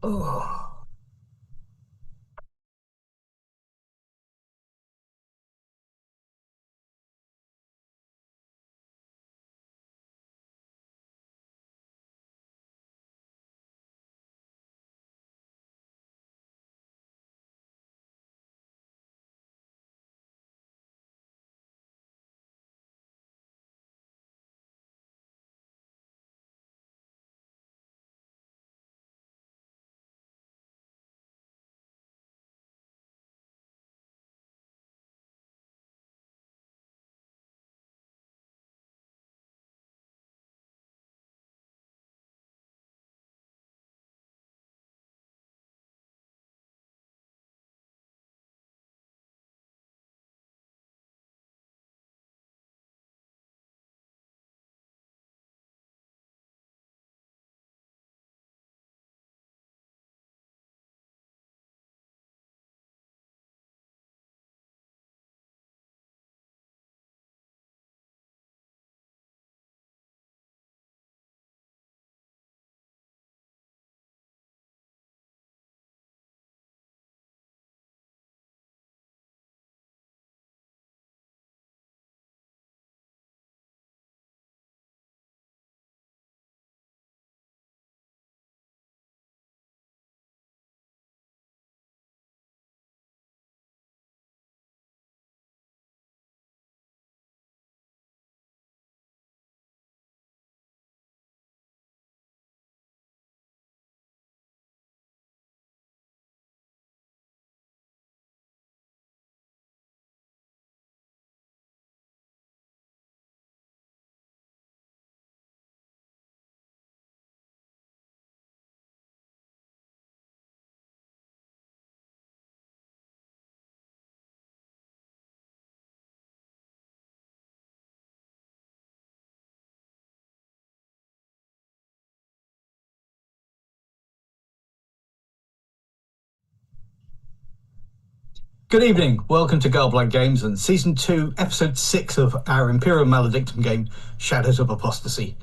Oh. Good evening, welcome to garblaggames and Season 2, Episode 6 of our Imperium Maladictum game, Shadows of Apostasy.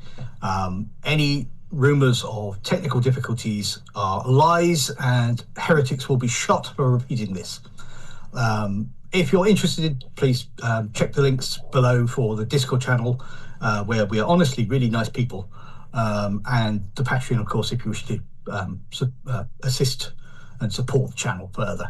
Any rumours of technical difficulties are lies, and heretics will be shot for repeating this. If you're interested, please check the links below for the Discord channel, where we are honestly really nice people, and the Patreon, of course, if you wish to assist and support the channel further.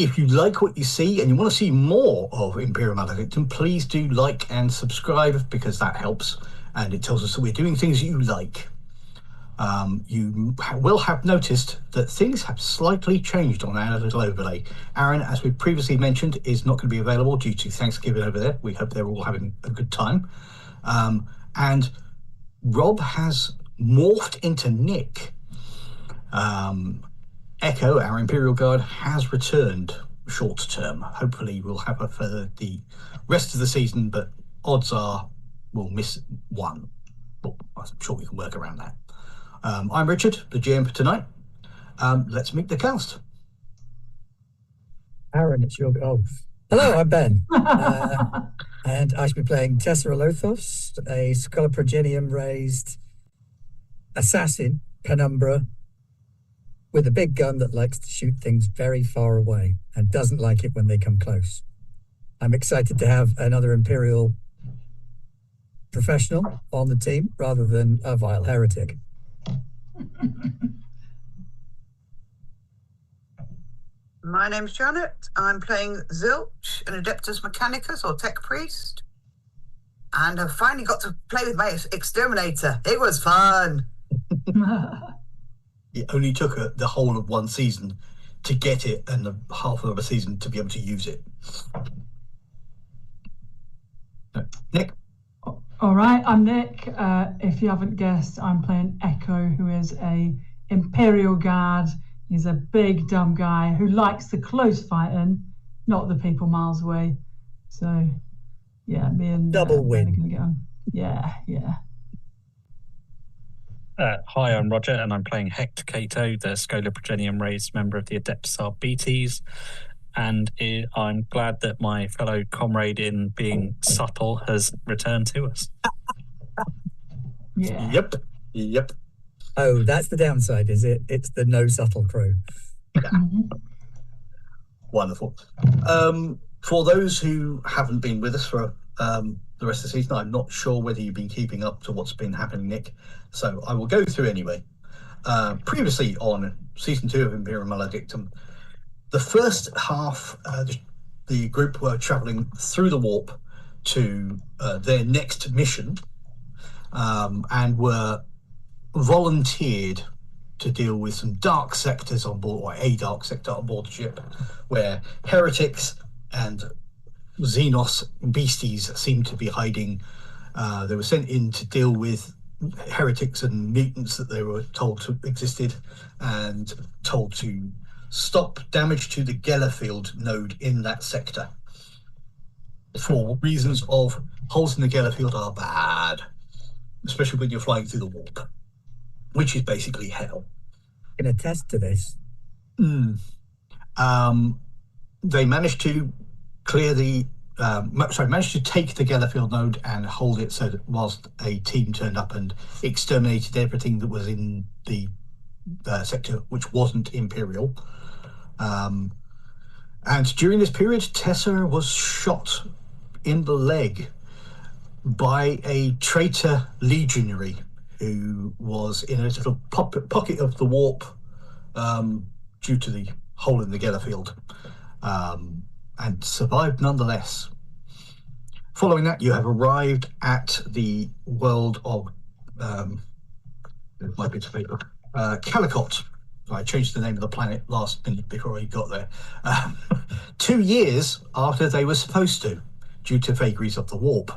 If you like what you see and you want to see more of Imperium Maladictum, please do like and subscribe, because that helps and it tells us that we're doing things you like. You will have noticed that things have slightly changed on our little overlay. Aaron, as we previously mentioned, is not going to be available due to Thanksgiving over there. We hope they're all having a good time. And Rob has morphed into Nick. Echo, our Imperial Guard, has returned short term. Hopefully we'll have her for the rest of the season, but odds are we'll miss one. But I'm sure we can work around that. I'm Richard, the GM for tonight. Let's meet the cast. Aaron, it's your... Oh. Hello, I'm Ben. And I shall be playing Tessa Alothos, a Scoloprogenium-raised assassin, penumbra, with a big gun that likes to shoot things very far away and doesn't like it when they come close. I'm excited to have another Imperial professional on the team rather than a vile heretic. My name's Janet. I'm playing Zilch, an Adeptus Mechanicus or Tech Priest. And I've finally got to play with my Exterminator. It was fun. It only took her the whole of one season to get it and the half of a season to be able to use it. Nick? All right, I'm Nick. If you haven't guessed, I'm playing Echo, who is a Imperial Guard. He's a big, dumb guy who likes the close fighting, not the people miles away. So, yeah, me and Double win. Ben are gonna get on. Yeah. Hi, I'm Roger, and I'm playing Hector Cato, the Scoloprogenium raised member of the Adeptus Arbites. And I'm glad that my fellow comrade in being subtle has returned to us. Yeah. Yep. Oh, that's the downside, is it? It's the no subtle crew. Wonderful. For those who haven't been with us for the rest of the season, I'm not sure whether you've been keeping up to what's been happening, Nick. So I will go through anyway. Previously on season 2 of Imperium Maladictum, the first half, the group were travelling through the warp to their next mission, and were volunteered to deal with some dark sectors on board, or a dark sector on board the ship, where heretics and Xenos beasties seem to be hiding. They were sent in to deal with heretics and mutants that they were told to existed, and told to stop damage to the Gellerfield node in that sector. For reasons of holes in the Gellerfield are bad, especially when you're flying through the warp, which is basically hell. I can attest to this. They managed to clear the managed to take the Gellerfield node and hold it so that whilst a team turned up and exterminated everything that was in the sector which wasn't Imperial. And during this period, Tessa was shot in the leg by a traitor legionary who was in a little pocket of the warp due to the hole in the Gellerfield, and survived nonetheless. Following that, you have arrived at the world of it might be to paper, Calicut. I changed the name of the planet last minute before I got there. 2 years after they were supposed to, due to vagaries of the warp.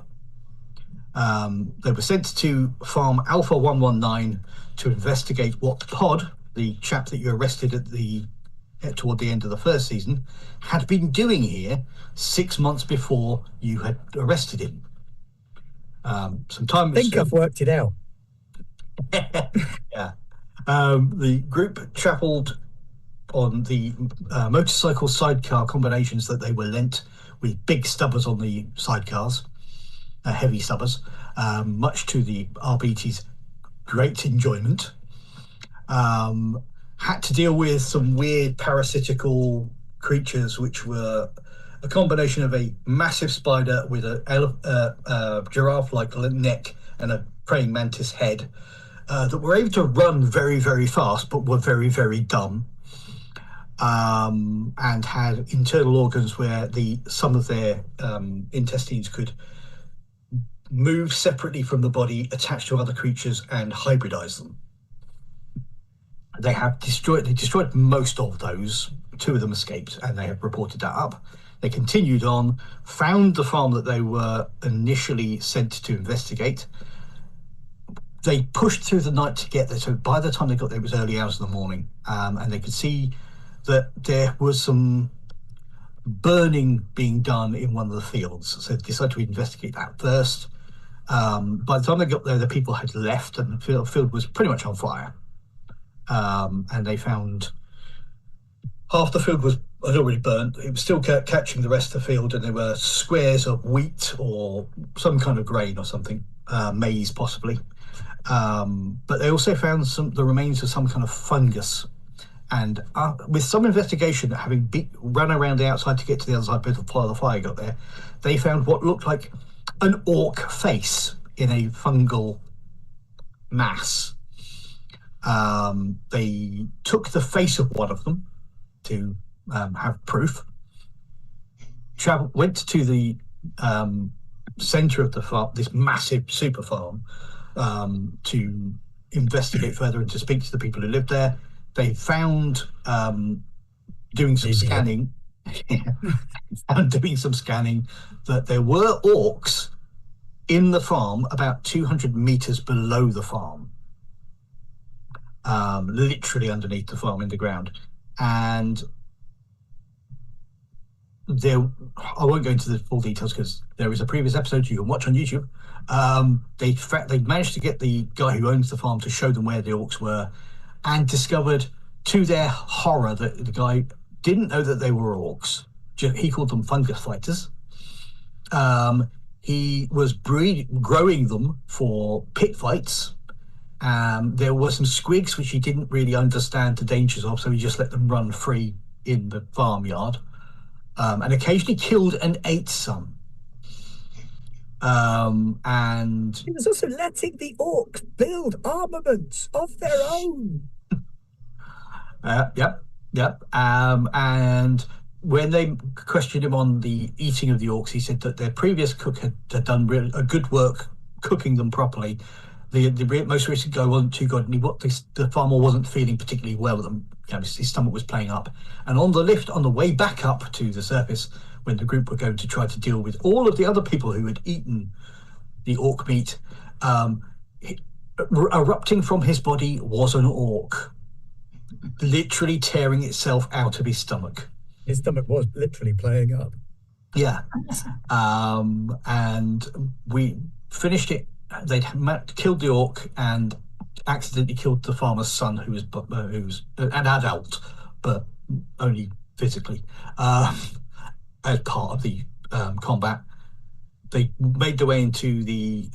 They were sent to Farm Alpha 119 to investigate what Pod, the chap that you arrested toward the end of the first season, had been doing here 6 months before you had arrested him. Some time. I think I've worked it out. Yeah. The group travelled on the motorcycle sidecar combinations that they were lent, with big stubbers on the sidecars, heavy stubbers, much to the RBT's great enjoyment. Had to deal with some weird parasitical creatures, which were a combination of a massive spider with a giraffe-like neck and a praying mantis head, that were able to run very, very fast, but were very, very dumb, and had internal organs where some of their intestines could move separately from the body, attach to other creatures, and hybridize them. They destroyed most of those. 2 of them escaped, and they have reported that up. They continued on, found the farm that they were initially sent to investigate. They pushed through the night to get there, so by the time they got there, it was early hours of the morning, and they could see that there was some burning being done in one of the fields. So they decided to investigate that first. By the time they got there, the people had left, and the field was pretty much on fire. And they found half the field had already burnt. It was still catching the rest of the field, and there were squares of wheat or some kind of grain or something, maize possibly. But they also found the remains of some kind of fungus. And with some investigation, having run around the outside to get to the other side before the fire got there, they found what looked like an orc face in a fungal mass. They took the face of one of them to have proof. Went to the center of the farm, this massive super farm, to investigate further and to speak to the people who lived there. They found, doing some scanning, that there were orcs in the farm about 200 meters below the farm, literally underneath the farm in the ground. And I won't go into the full details because there is a previous episode you can watch on YouTube. They managed to get the guy who owns the farm to show them where the orcs were, and discovered, to their horror, that the guy didn't know that they were orcs. He called them fungus fighters. He was growing them for pit fights, There were some squigs which he didn't really understand the dangers of, so he just let them run free in the farmyard, and occasionally killed and ate some. And He was also letting the orcs build armaments of their own. Yep. And when they questioned him on the eating of the orcs, he said that their previous cook had done a good work cooking them properly. The most recent go wasn't too good, and the farmer wasn't feeling particularly well with them. His stomach was playing up. And on the lift, on the way back up to the surface, when the group were going to try to deal with all of the other people who had eaten the orc meat, erupting from his body was an orc, literally tearing itself out of his stomach. His stomach was literally playing up. Yeah. And we finished it. They'd killed the orc and accidentally killed the farmer's son, who was an adult, but only physically, as part of the combat. They made their way into the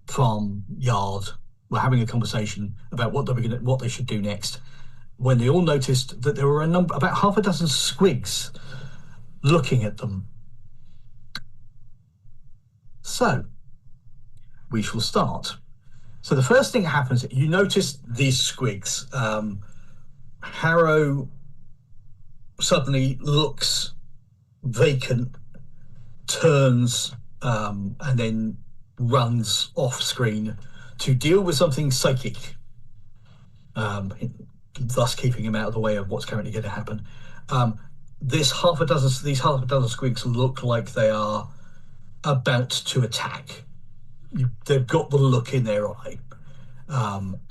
farmyard. Were having a conversation about what they should do next, when they all noticed that there were about half a dozen squigs looking at them. So we shall start. So the first thing that happens, you notice these squigs. Harrow suddenly looks vacant, turns, and then runs off screen to deal with something psychic, thus keeping him out of the way of what's currently going to happen. These half a dozen squigs look like they are about to attack. They've got the look in their eye,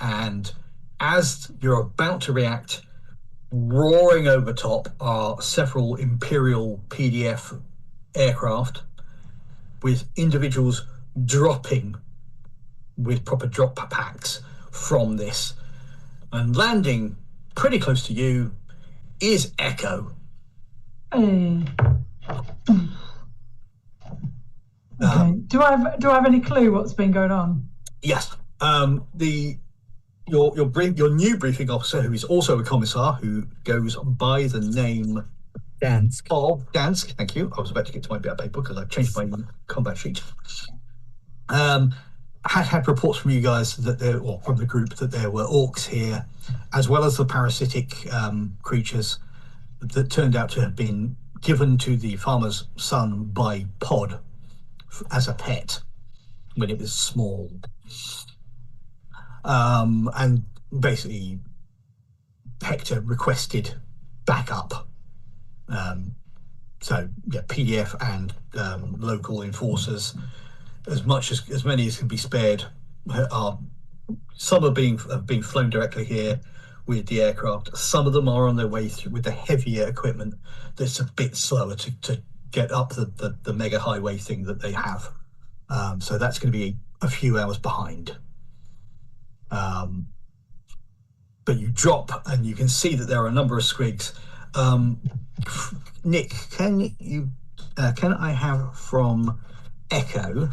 and as you're about to react, roaring over top are several Imperial PDF aircraft with individuals dropping with proper drop packs from this, and landing pretty close to you is Echo. Hey. Okay. Do I have any clue what's been going on? Yes. Your new briefing officer, who is also a commissar, who goes by the name Dansk. of Dansk. Thank you. I was about to get to my bit of paper because I've changed my combat sheet. Had reports from you guys from the group that there were orcs here, as well as the parasitic creatures that turned out to have been given to the farmer's son by Pod as a pet when it was small. And basically Hector requested backup. So yeah, PDF and local enforcers, as many as can be spared, some have been flown directly here with the aircraft. Some of them are on their way through with the heavier equipment that's a bit slower to get up the mega highway thing that they have. So that's going to be a few hours behind. But you drop and you can see that there are a number of squigs. Nick, can I have from Echo?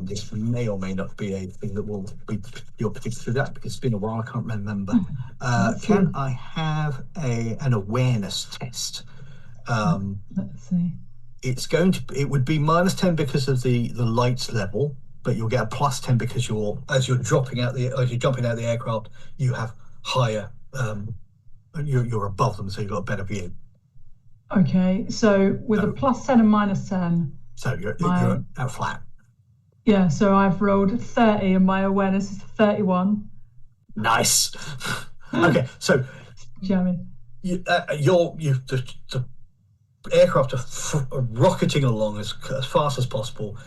This may or may not be a thing that will be your particular that, because it's been a while, I can't remember. Can I have an awareness test? Let's see. It would be -10 because of the light level, but you'll get a +10 because as you're jumping out the aircraft, you have higher. You're above them, so you've got a better view. Okay, so with a +10 and -10. So you're out flat. Yeah, so I've rolled 30 and my awareness is 31. Nice. Okay, so Jammy. The aircraft are rocketing along as fast as possible,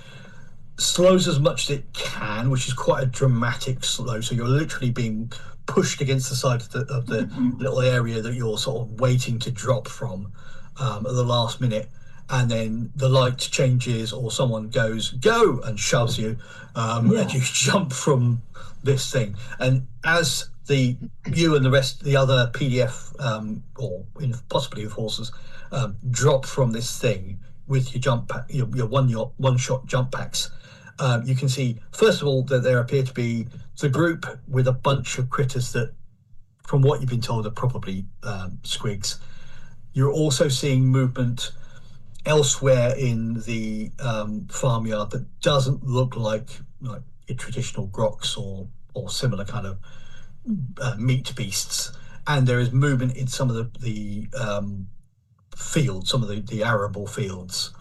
slows as much as it can, which is quite a dramatic slow. So you're literally being pushed against the side of the little area that you're sort of waiting to drop from at the last minute. And then the light changes, or someone goes go and shoves you, and you jump from this thing. And as you and the other PDF or possibly enforcers drop from this thing with your one shot jump packs, you can see, first of all, that there appear to be the group with a bunch of critters that, from what you've been told, are probably squigs. You're also seeing movement elsewhere in the farmyard that doesn't look like your traditional groks or similar kind of meat beasts. And there is movement in some of the fields, some of the arable fields.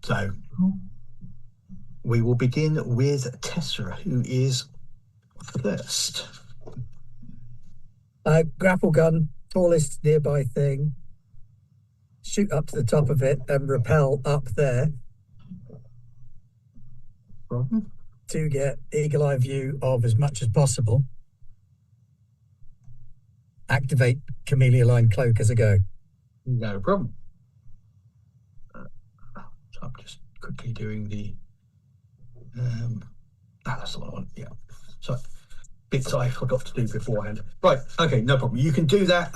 So we will begin with Tessera, who is first. Grapple gun, tallest nearby thing. Shoot up to the top of it and rappel up there. Problem? To get eagle eye view of as much as possible. Activate chameleon line cloak as I go. No problem. So I'm just quickly doing the. That's the one I want. Yeah. So bits I forgot to do beforehand. Right. Okay. No problem. You can do that.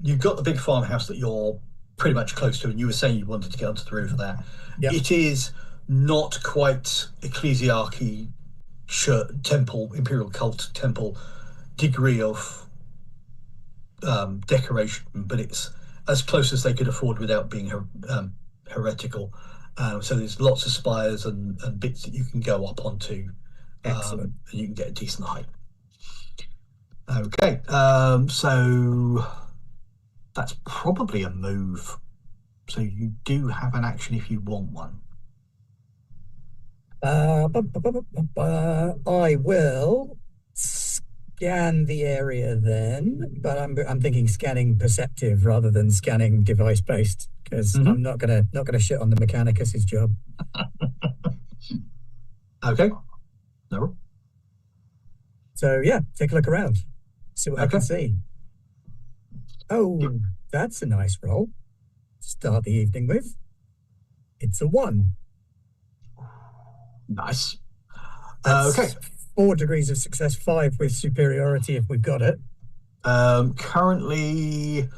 You've got the big farmhouse that you're pretty much close to, and you were saying you wanted to get onto the roof of that. Yep. It is not quite ecclesiarchy temple, imperial cult temple degree of decoration, but it's as close as they could afford without being heretical. So there's lots of spires and bits that you can go up onto. Excellent. And you can get a decent height. Okay, so that's probably a move. So you do have an action if you want one. I will scan the area then, but I'm thinking scanning perceptive rather than scanning device based, because I'm not gonna shit on the Mechanicus's job. Okay. No. So yeah, take a look around, see what I can see. Oh, that's a nice roll to start the evening with. It's a 1. Nice. That's okay. 4 degrees of success, 5 with superiority if we've got it. Currently,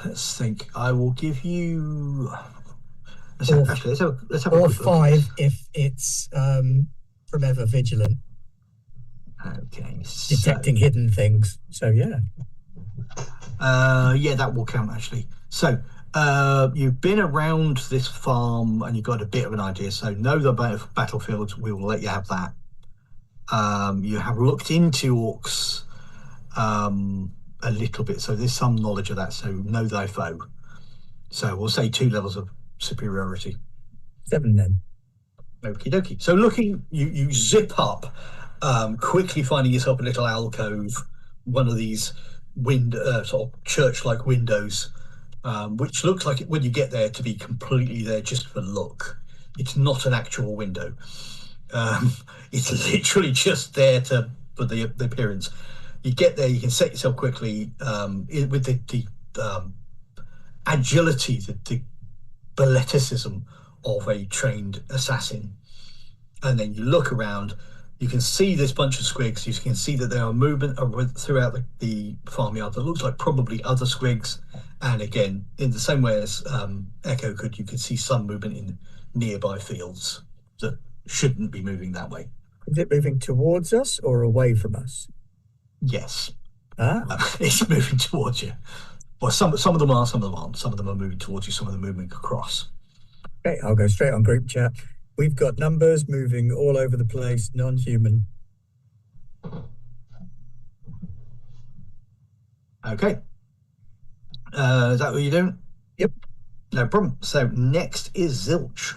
let's think. I will give you. Let's have or a 5 if it's from ever vigilant. Okay. Detecting hidden things. So yeah. Yeah, that will count actually. So you've been around this farm and you've got a bit of an idea. So know the battlefields. We will let you have that. You have looked into orcs a little bit, so there's some knowledge of that. So know thy foe. So we'll say 2 levels of superiority. 7 then. Okie dokie. So looking, you zip up, quickly finding yourself a little alcove, one of these sort of church-like windows, which looks like it when you get there to be completely there just for look. It's not an actual window. It's literally just there for the appearance. You get there, you can set yourself quickly with the agility, the balleticism of a trained assassin. And then you look around, you can see this bunch of squigs, you can see that there are movement throughout the farmyard that looks like probably other squigs. And again, in the same way as Echo could, you could see some movement in nearby fields that shouldn't be moving that way. Is it moving towards us or away from us? Yes. It's moving towards you. Well, some of them are, some of them aren't. Some of them are moving towards you, some of them are moving across. Okay, I'll go straight on group chat. We've got numbers moving all over the place, non-human. Okay. Is that what you're doing? Yep. No problem. So next is Zilch.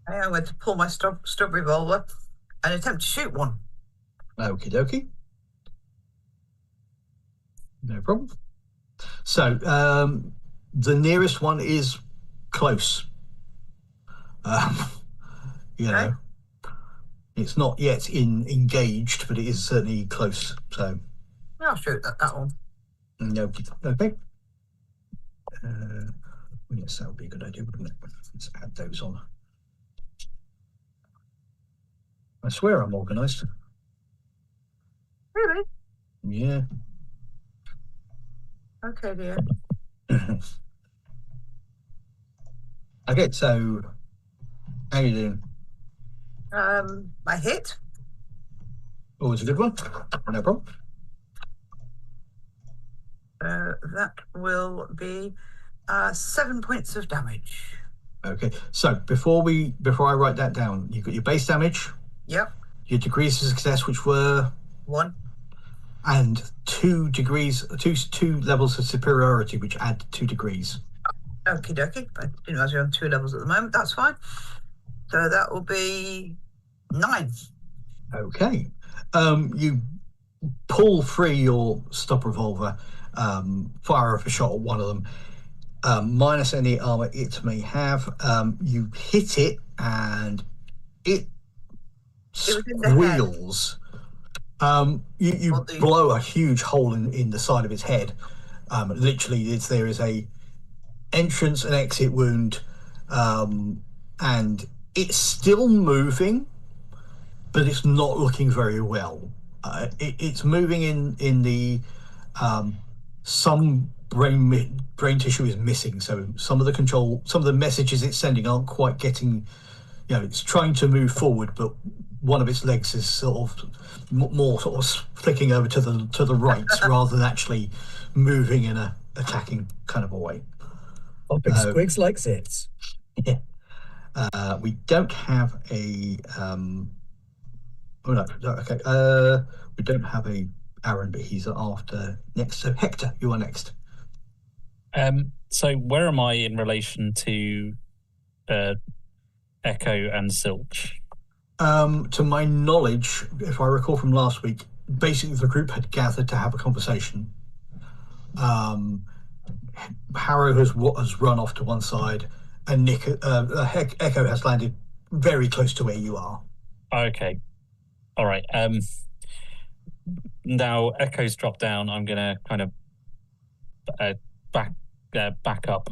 I went to pull my stub revolver and attempt to shoot one. Okie dokie. No problem. So the nearest one is close. You know, it's not yet engaged, but it is certainly close. So I'll shoot that one. Okay. Okay. Yes, that would be a good idea, wouldn't it? Let's add those on. I swear I'm organised. Really? Yeah. Okay, dear. Okay, so how you doing? I hit. Always a good one. No problem. That will be 7 points of damage. Okay, so before I write that down, you've got your base damage, Yep. your degrees of success, which were 1. and 2 levels of superiority, which add 2 degrees. Okie dokie. I didn't realize you're on 2 levels at the moment. That's fine. So that will be 9. Okay. You pull free your stub revolver, fire off a shot at one of them, minus any armor it may have. You hit it and it was in the head. squeals. You blow a huge hole in the side of its head. Literally, there is a entrance and exit wound, and it's still moving, but it's not looking very well. It's moving in the some brain tissue is missing, so some of the messages it's sending aren't quite getting. It's trying to move forward, but one of its legs is sort of more sort of flicking over to the right rather than actually moving in a attacking kind of a way. Big squigs like zits. Yeah. We don't have a okay. We don't have a Aaron, but he's after next. So Hector, you are next. So where am I in relation to Echo and Zilch? To my knowledge, if I recall from last week, basically the group had gathered to have a conversation. Harrow has run off to one side, and Echo has landed very close to where you are. Okay. All right. Now Echo's dropped down. I'm gonna kind of back up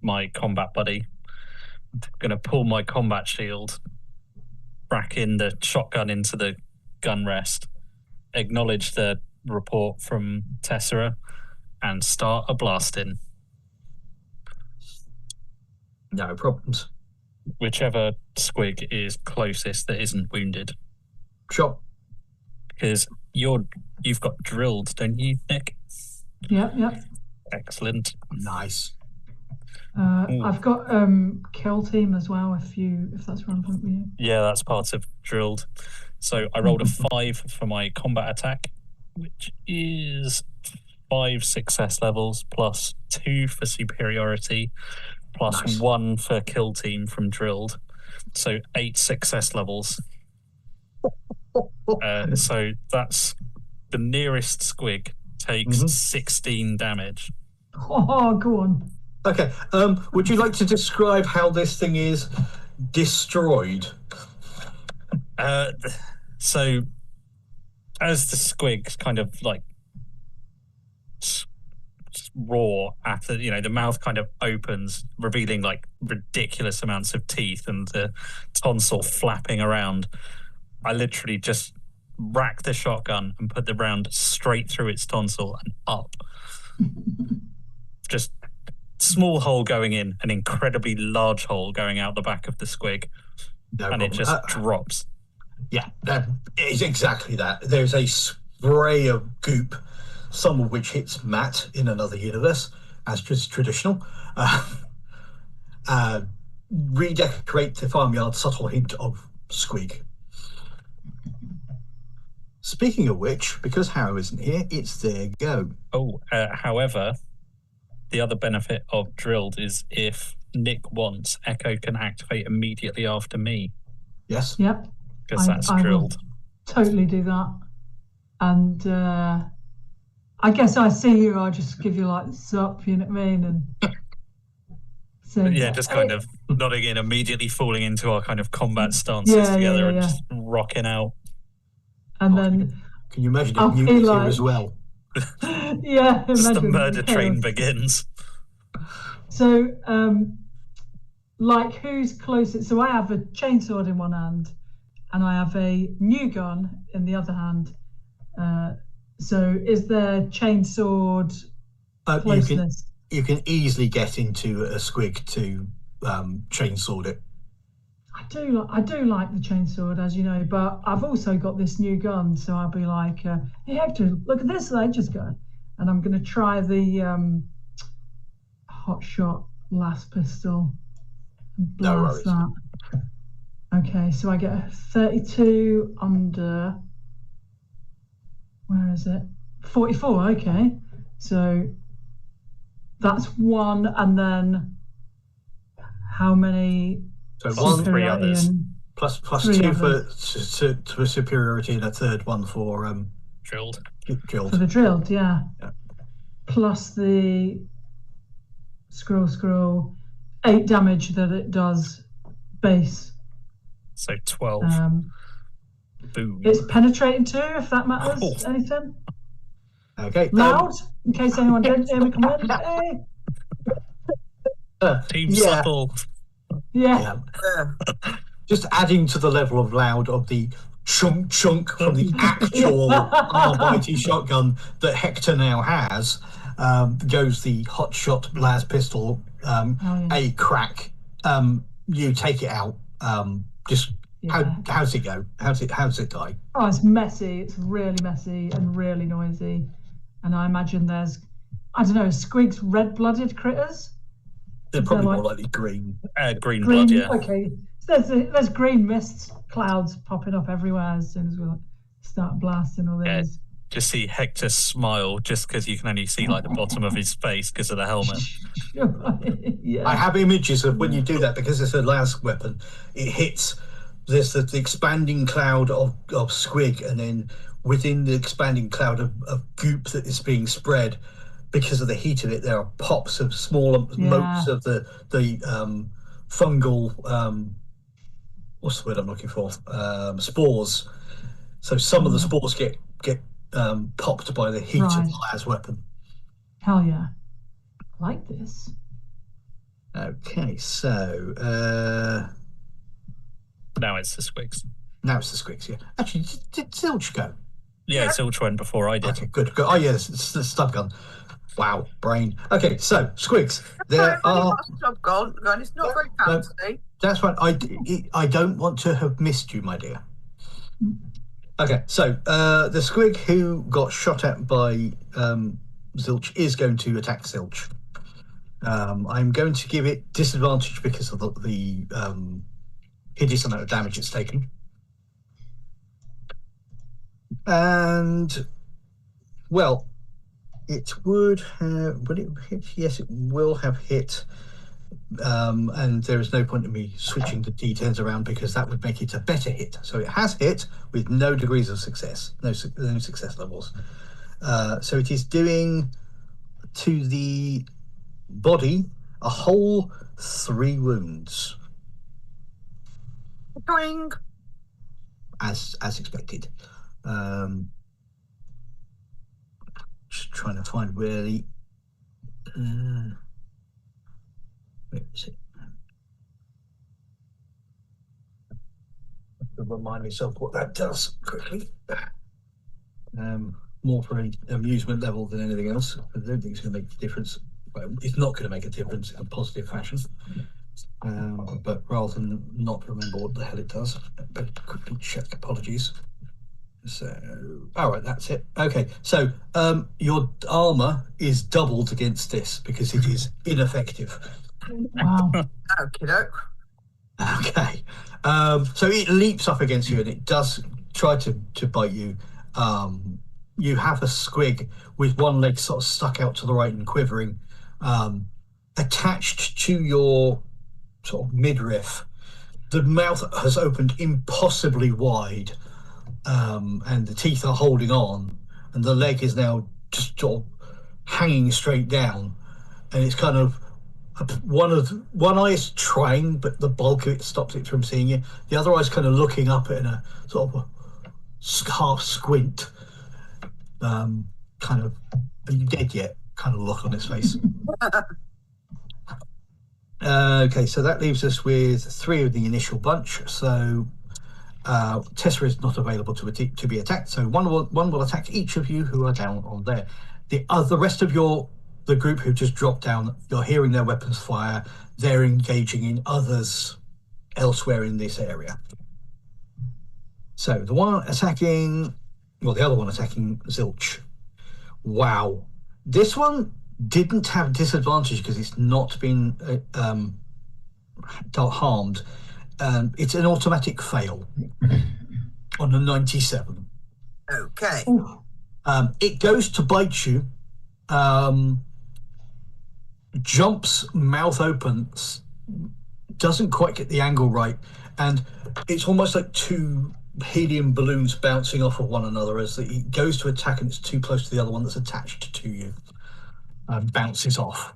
my combat buddy. I'm gonna pull my combat shield, rack in the shotgun into the gun rest, acknowledge the report from Tessera, and start a blasting. No problems. Whichever squig is closest that isn't wounded. Sure. Because you've got drilled, don't you, Nick? Yep. Excellent. Nice. I've got kill team as well. If that's relevant for you. Yeah, that's part of drilled. So I rolled a 5 for my combat attack, which is 5 success levels plus 2 for superiority, plus Nice. 1 for kill team from drilled. So 8 success levels. So that's the nearest squig takes 16 damage. Oh, go on. Okay. Would you like to describe how this thing is destroyed? So as the squigs kind of like roar after, the mouth kind of opens, revealing like ridiculous amounts of teeth and the tonsil flapping around, I literally just rack the shotgun and put the round straight through its tonsil and up. Just small hole going in, an incredibly large hole going out the back of the squig, No and problem. it just drops. Yeah, that is exactly that. There's a spray of goop, some of which hits Matt in another universe, as just traditional. Redecorate the farmyard, subtle hint of squig. Speaking of which, because Harrow isn't here, it's their go. However, the other benefit of drilled is if Nick wants, Echo can activate immediately after me. Yes? Yep. Because that's I drilled. will totally do that. And I guess I see you, I'll just give you like sup, you know what I mean? And so, Yeah, just kind of nodding in, immediately falling into our kind of combat stances together and just rocking out. And then can you imagine I'll if Newt is feel here like- as well? Yeah, Just the imagine murder train chaos. begins. So, like who's closest? So I have a chainsaw in one hand, and I have a new gun in the other hand. So is there chainsword closeness? you can easily get into a squig to chainsword it. I do like the chainsword, as you know, but I've also got this new gun, so I'll be like, hey Hector, look at this latest gun, and I'm going to try the hot shot last pistol and No blast worries. that. Okay, so I get a 32 under. Where is it? 44. Okay, so that's one, and then how many? So Plus one, three others. plus Three two others. for superiority, and a third one for Drilled. drilled. For the drilled, yeah. Yeah. Plus the scroll 8 damage that it does base. So 12. Boom. It's penetrating too, if that matters. Oh. Anything? Okay. Loud, in case anyone didn't hear me come in. Hey. Team yeah. subtle. Yeah. Just adding to the level of loud of the chunk from the actual Arborite shotgun that Hector now has, goes the hot shot las pistol. A crack. You take it out. Just how's it go? How's it die? Oh, it's messy. It's really messy and really noisy. And I imagine there's, I don't know, squigs, red-blooded critters. They're probably more likely green. Green blood, yeah. Okay. So there's green mist clouds popping up everywhere as soon as we start blasting all these. Just see Hector smile, just because you can only see like the bottom of his face because of the helmet. Yeah. I have images of when you do that, because it's a las weapon. It hits. There's the expanding cloud of squig, and then within the expanding cloud of goop that is being spread, because of the heat of it, there are pops of smaller motes of the fungal. What's the word I'm looking for? Spores. So some of the spores get popped by the heat of the las weapon. Hell yeah. I like this. Okay, so Now it's the squigs. now it's the squigs, yeah. Actually, did Zilch go? Yeah, Zilch went before I did. Okay, good. Oh, yeah, it's the stub gun. Wow, brain. Okay, so squigs. There are. Stub gun. It's not very fancy. That's fine. I don't want to have missed you, my dear. Okay, so the squig who got shot at by Zilch is going to attack Zilch. I'm going to give it disadvantage because of the hideous amount of damage it's taken. And, well, it would have... Will it hit? Yes, it will have hit. And there is no point in me switching the d10s around, because that would make it a better hit. So it has hit with no degrees of success, no success levels. So it is doing to the body a whole 3 wounds. Boing. As expected. Just trying to find where the where is it? To remind myself what that does quickly. More for an amusement level than anything else. I don't think it's going to make a difference. Well, it's not going to make a difference in a positive fashion. But rather than not remember what the hell it does, I better quickly check. Apologies. So, all right, that's it. Okay, so your armor is doubled against this because it is ineffective. Wow. Okey-doke. Okay, so it leaps up against you and it does try to bite you. You have a squig with one leg sort of stuck out to the right and quivering, attached to your sort of midriff. The mouth has opened impossibly wide, and the teeth are holding on, and the leg is now just sort of hanging straight down, and it's kind of one eye is trying, but the bulk of it stops it from seeing you. The other eye is kind of looking up in a sort of half squint, kind of, are you dead yet kind of look on its face. Okay, so that leaves us with 3 of the initial bunch. So Tessa is not available to be attacked, so one will attack each of you who are down on there. The rest of your the group who just dropped down, you're hearing their weapons fire. They're engaging in others elsewhere in this area. So the one attacking, well, the other one attacking Zilch. Wow. This one didn't have disadvantage because it's not been harmed. It's an automatic fail on a 97. Okay. It goes to bite you, jumps mouth open, doesn't quite get the angle right, and it's almost like two helium balloons bouncing off of one another as it goes to attack, and it's too close to the other one that's attached to you. Bounces off.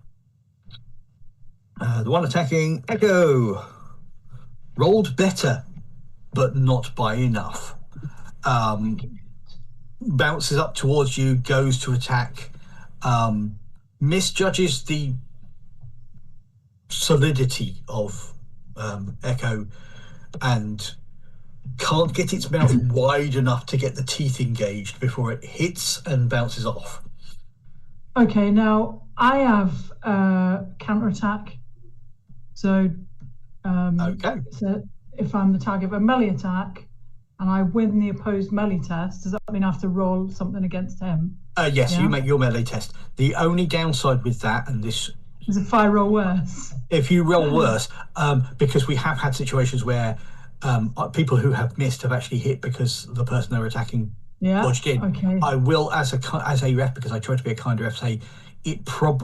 The one attacking Echo rolled better, but not by enough. Bounces up towards you, goes to attack, misjudges the solidity of Echo, and can't get its mouth wide enough to get the teeth engaged before it hits and bounces off. Okay, now I have counterattack. So, Okay. So if I'm the target of a melee attack and I win the opposed melee test, does that mean I have to roll something against him? Yes, Yeah. you make your melee test. The only downside with that, and this, Is if I roll worse? if you roll worse, because we have had situations where people who have missed have actually hit because the person they're attacking Yeah. lodged in. Okay. I will, as a ref, because I try to be a kinder ref, say it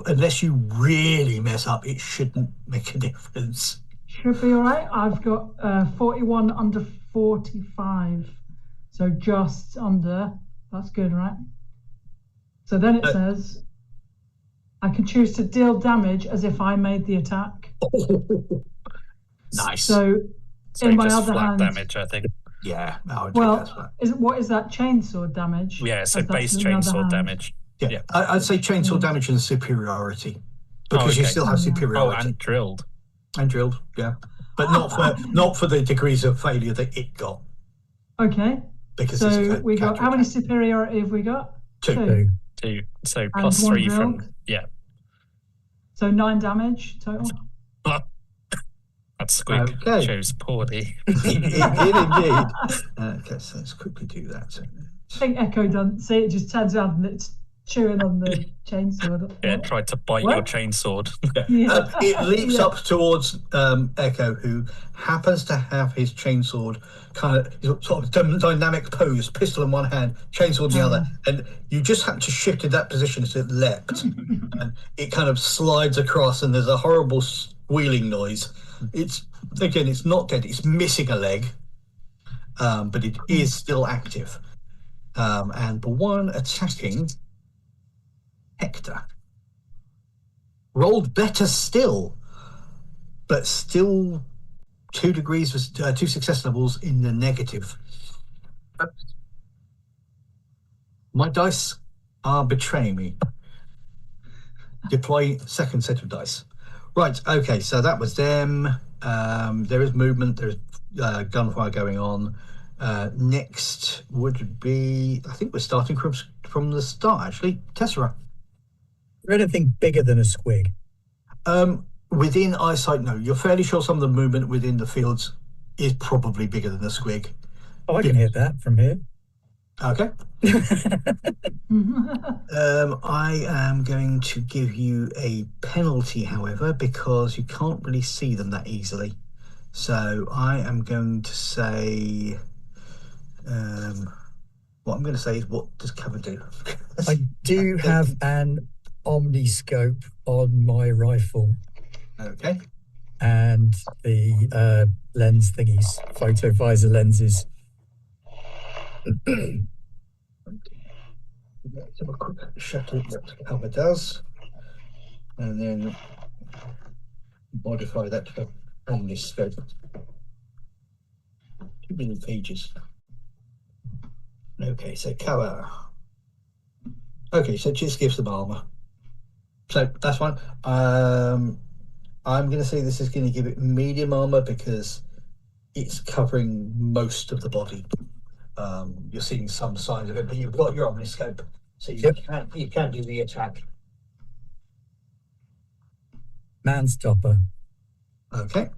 unless you really mess up, it shouldn't make a difference. Should be all right. I've got 41 under 45, so just under. That's good, right? So then it says I can choose to deal damage as if I made the attack. Nice. So So in my just other flat hand, damage, I think. Yeah. I would take that as well, what is that chainsaw damage? Yeah, so As that's base in the other chainsaw hand. damage. Yeah. Yeah. I'd say chainsaw damage and superiority, because you okay. still have Oh, superiority. and drilled. And drilled, yeah, but not for the degrees of failure that it got. Okay. Because So we got, how many superiority have we got? Two. 2. So And plus one 3 from drilled? So 9 damage total. that squib Okay. chose poorly. It did indeed. Okay, so let's quickly do that. I think Echo doesn't see it, just turns around and it's chewing on the chainsaw. Yeah, tried to bite What? your chainsword. Yeah. It leaps Yeah. up towards Echo, who happens to have his chainsword kind of sort of dynamic pose, pistol in one hand, chainsaw in the other, and you just happen to shift in that position as it leapt, and it kind of slides across, and there's a horrible squealing noise. It's not dead; it's missing a leg, but it is still active. And the one attacking Hector rolled better still, but still 2 degrees, 2 success levels in the negative. My dice are betraying me. Deploy second set of dice. Right, okay, so that was them. There is movement, there's gunfire going on. Next would be, I think we're starting from the start, actually. Tessera. Is there anything bigger than a squig? Within eyesight, no. You're fairly sure some of the movement within the fields is probably bigger than a squig. Oh, I can hit that from here. Okay. I am going to give you a penalty, however, because you can't really see them that easily. So I am going to say, what I'm going to say is, what does cover do? I do have an omniscope on my rifle, Okay. and the lens thingies, photo visor lenses. Let's have a quick check at what cover does, and then modify that to omniscope. Too many pages. Okay, so cover. Okay, so it just gives them armor. So that's fine. I'm going to say this is going to give it medium armor because it's covering most of the body. You're seeing some signs of it, but you've got your omniscope, so you can do the attack. Manstopper. Okay.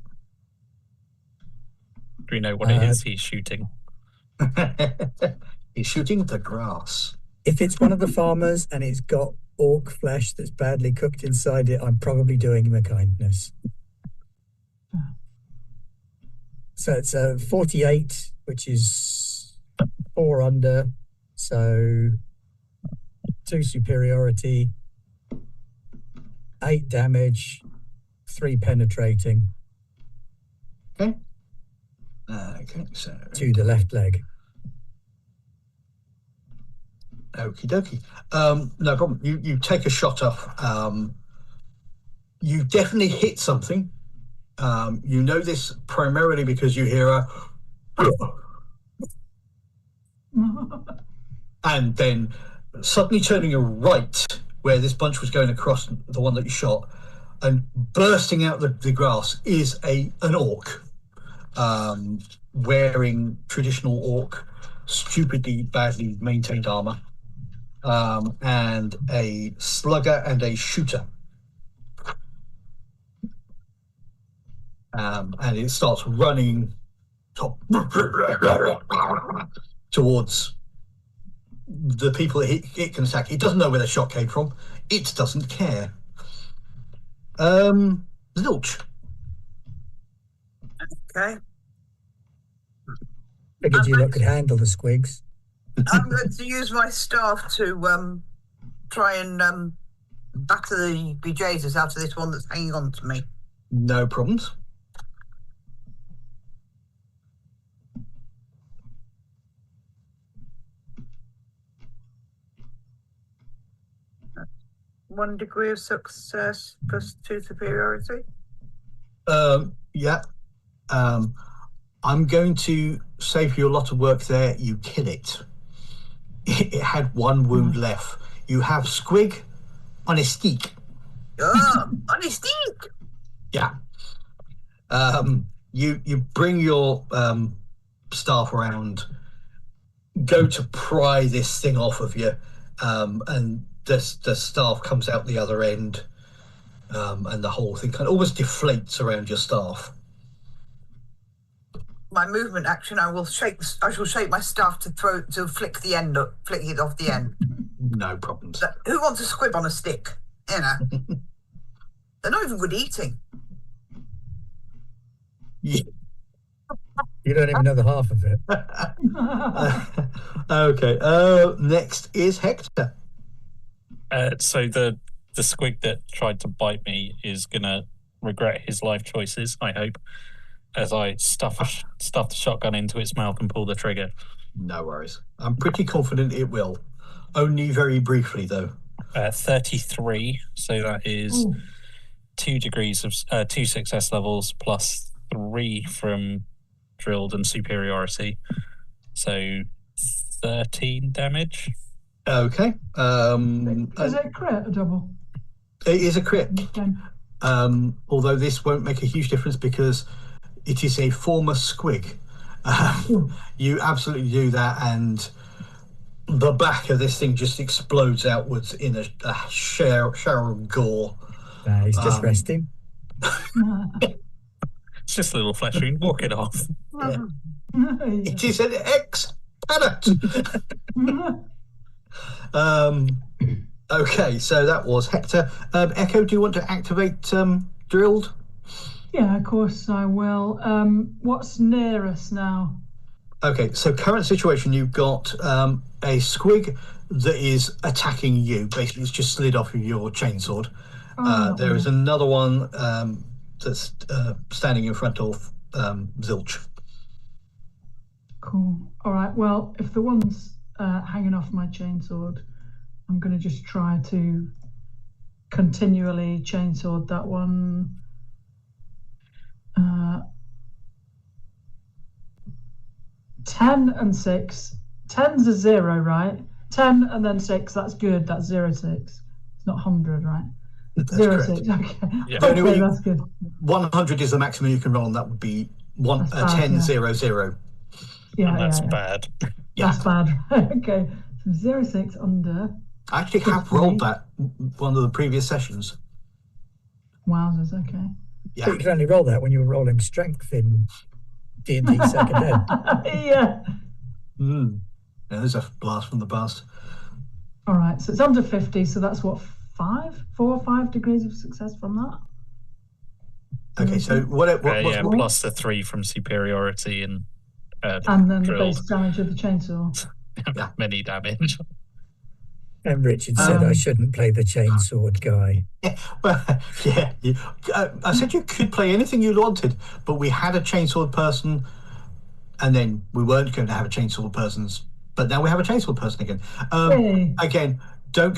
Do we know what it is he's shooting? He's shooting the grass. If it's one of the farmers and it's got orc flesh that's badly cooked inside it, I'm probably doing him a kindness. So it's a 48, which is 4 under. So 2 superiority, 8 damage, 3 penetrating. Okay. Okay, so... To the left leg. Okie dokie. No problem. You take a shot off. You definitely hit something. You know this primarily because you hear a... and then suddenly turning a right where this bunch was going across the one that you shot, and bursting out the grass is an orc wearing traditional orc, stupidly badly maintained armor, and a slugger and a shooter. And it starts running towards the people that it can attack. It doesn't know where the shot came from. It doesn't care. Zilch. Okay. Figured you lot could handle the squigs. I'm going to use my staff to try and batter the bejesus out of this one that's hanging on to me. No problems. One degree of success plus 2 superiority. Yeah. I'm going to save you a lot of work there. You kill it. It had 1 wound left. You have squig on a stick. Oh, on a stick! Yeah. You bring your staff around, go to pry this thing off of you, and the staff comes out the other end, and the whole thing kind of almost deflates around your staff. My movement action, I shall shake my staff to flick it off the end. No problems. Who wants a squib on a stick? You know, they're not even good eating. Yeah. You don't even know the half of it. Okay. Next is Hector. So the squig that tried to bite me is gonna regret his life choices, I hope, as I stuff the shotgun into its mouth and pull the trigger. No worries. I'm pretty confident it will. Only very briefly, though. 33. So that is 2 degrees of 2 success levels plus 3 from drilled and superiority. So 13 damage. Okay. Is it a crit or double? It is a crit. Okay. Although this won't make a huge difference because it is a former squig. You absolutely do that, and the back of this thing just explodes outwards in a shower of gore. He's just resting. It's just a little flesh wound. Walk it off. Yeah. It is an ex-pallet. Okay, so that was Hector. Echo, do you want to activate drilled? Yeah, of course I will. What's near us now? Okay, so current situation, you've got a squig that is attacking you. Basically, it's just slid off of your chainsword. There is another one that's standing in front of Zilch. Cool. All right. Well, if the one's hanging off my chainsword, I'm going to just try to continually chainsword that one. 10 and 6. 10's a 0, right? 10 and then 6. That's good. That's 0, 6. It's not 100, right? That's 0, correct. 6. Okay. Yeah. Okay, that's good. 100 is the maximum you can roll, and that would be 10, yeah. 0, 0. Yeah, And that's yeah. bad. Yeah. That's bad. Okay. So 0, 6 under. I actually have rolled that one of the previous sessions. Wowzers, okay. But Yeah. you can only roll that when you were rolling strength in D&D second ed. Yeah. Yeah, there's a blast from the past. All right, so it's under 50, so that's what, 4 or 5 degrees of success from that? Okay, so what yeah, what? plus the 3 from superiority and And then drilled. the base damage of the chainsaw. Yeah. Many damage. And Richard said I shouldn't play the chainsword guy. Well, yeah. I said you could play anything you wanted, but we had a chainsword person, and then we weren't going to have a chainsword persons, but now we have a chainsword person again. Yay. Again, don't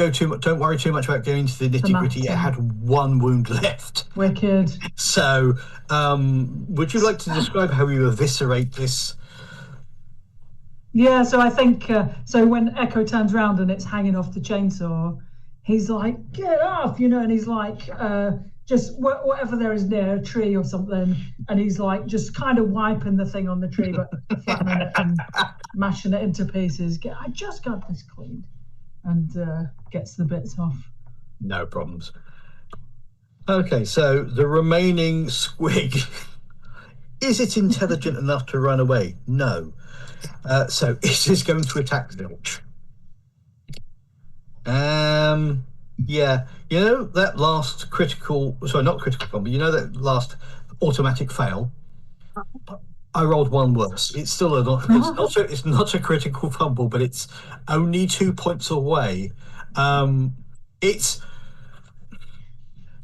worry too much about going into the nitty gritty. It had 1 wound left. Wicked. So, would you like to describe how you eviscerate this? Yeah, so I think, so when Echo turns around and it's hanging off the chainsaw, he's like, get off, and he's like, just whatever there is near, a tree or something, and he's like, just kind of wiping the thing on the tree, but flattening it and mashing it into pieces. I just got this cleaned, and gets the bits off. No problems. Okay, so the remaining squig, is it intelligent enough to run away? No. So it is going to attack Zilch. Yeah, that last not critical combo, that last automatic fail, I rolled 1 worse. It's still it's not a critical fumble, but it's only 2 points away.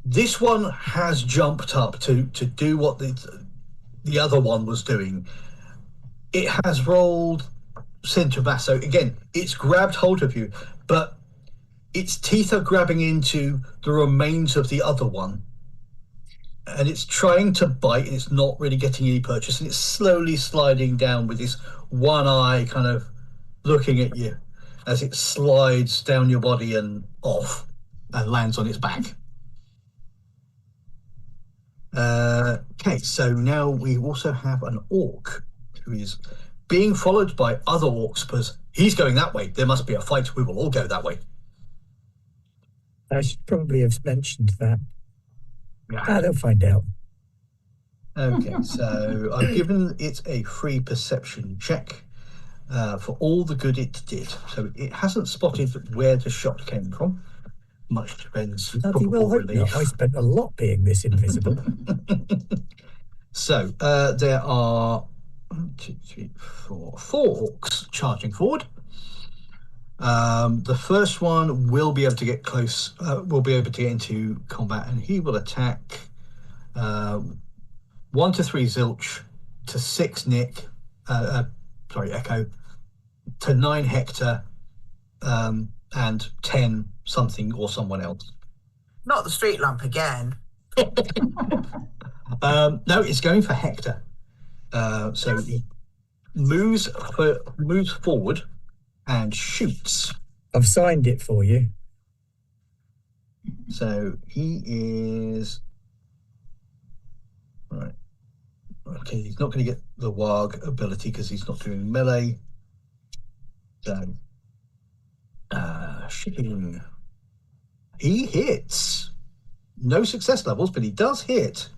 This one has jumped up to do what the other one was doing. It has rolled center mass. So again, it's grabbed hold of you, but its teeth are grabbing into the remains of the other one, and it's trying to bite, and it's not really getting any purchase, and it's slowly sliding down with this one eye kind of looking at you as it slides down your body and off and lands on its back. Okay, so now we also have an orc who is being followed by other orcs, because he's going that way. There must be a fight. We will all go that way. I should probably have mentioned that. Yeah. They'll find out. Okay, so I've given it a free perception check for all the good it did. So it hasn't spotted where the shot came from. Much depends. Bloody well hope not. I spent a lot being this invisible. So there are 1, 2, 3, 4 orcs charging forward. The first one will be able to get close, will be able to get into combat, and he will attack 1 to 3 Zilch, to 6 Nick, Echo, to 9 Hector, and 10 something or someone else. Not the street lamp again. No, it's going for Hector. So he moves forward and shoots. I've signed it for you. So he is right. Okay, he's not going to get the Warg ability because he's not doing melee. So shooting. He hits. No success levels, but he does hit.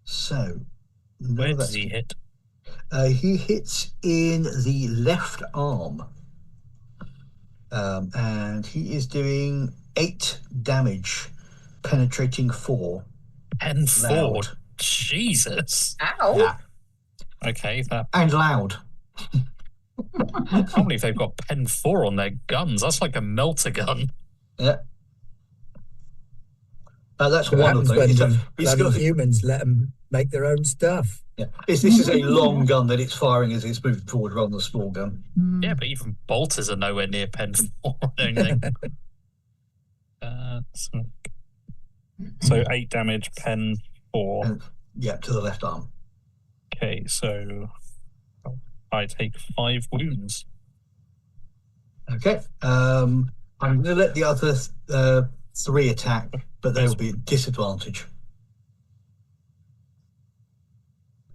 So Where does he hit? He hits in the left arm, and he is doing 8 damage, penetrating 4. Pen 4. Loud. Jesus. Ow. Yeah, Okay, that. and loud. I can't believe they've got Pen 4 on their guns. That's like a melter gun. Yeah. That's What one of happens them. when It's bloody got, humans let them make their own stuff? yeah. This is a long gun that it's firing as it's moving forward rather than a small gun. Yeah, but even bolters are nowhere near Pen 4 or anything. So 8 damage, Pen 4. And, yeah, to the left arm. Okay, so I take 5 wounds. Okay. I'm going to let the other 3 attack, but there will be a disadvantage.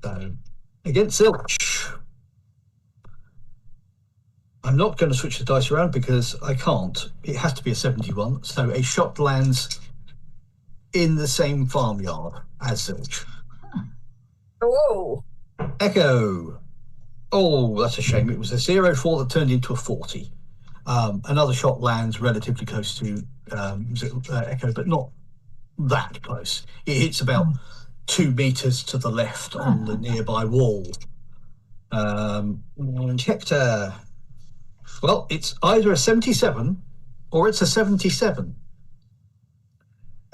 So, against Zilch. I'm not going to switch the dice around because I can't. It has to be a 71. So a shot lands in the same farmyard as Zilch. Oh, Echo. Oh, that's a shame. It was a 0-4 that turned into a 40. Another shot lands relatively close to Echo, but not that close. It hits about 2 meters to the left on the nearby wall. And Hector. Well, it's either a 77 or it's a 77.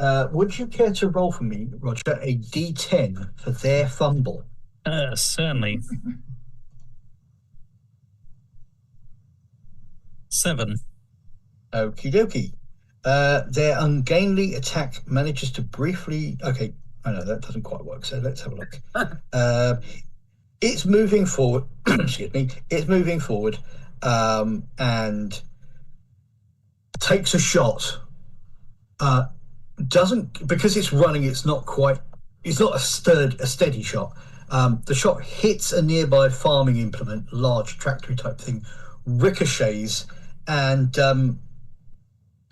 Would you care to roll for me, Roger, a D10 for their fumble? Certainly. 7. Okie dokie. Their ungainly attack manages to briefly... Okay, I know that doesn't quite work, so let's have a look. It's moving forward. Excuse me. It's moving forward and takes a shot. Doesn't, because it's running, it's not a steady shot. The shot hits a nearby farming implement, large tractor type thing, ricochets and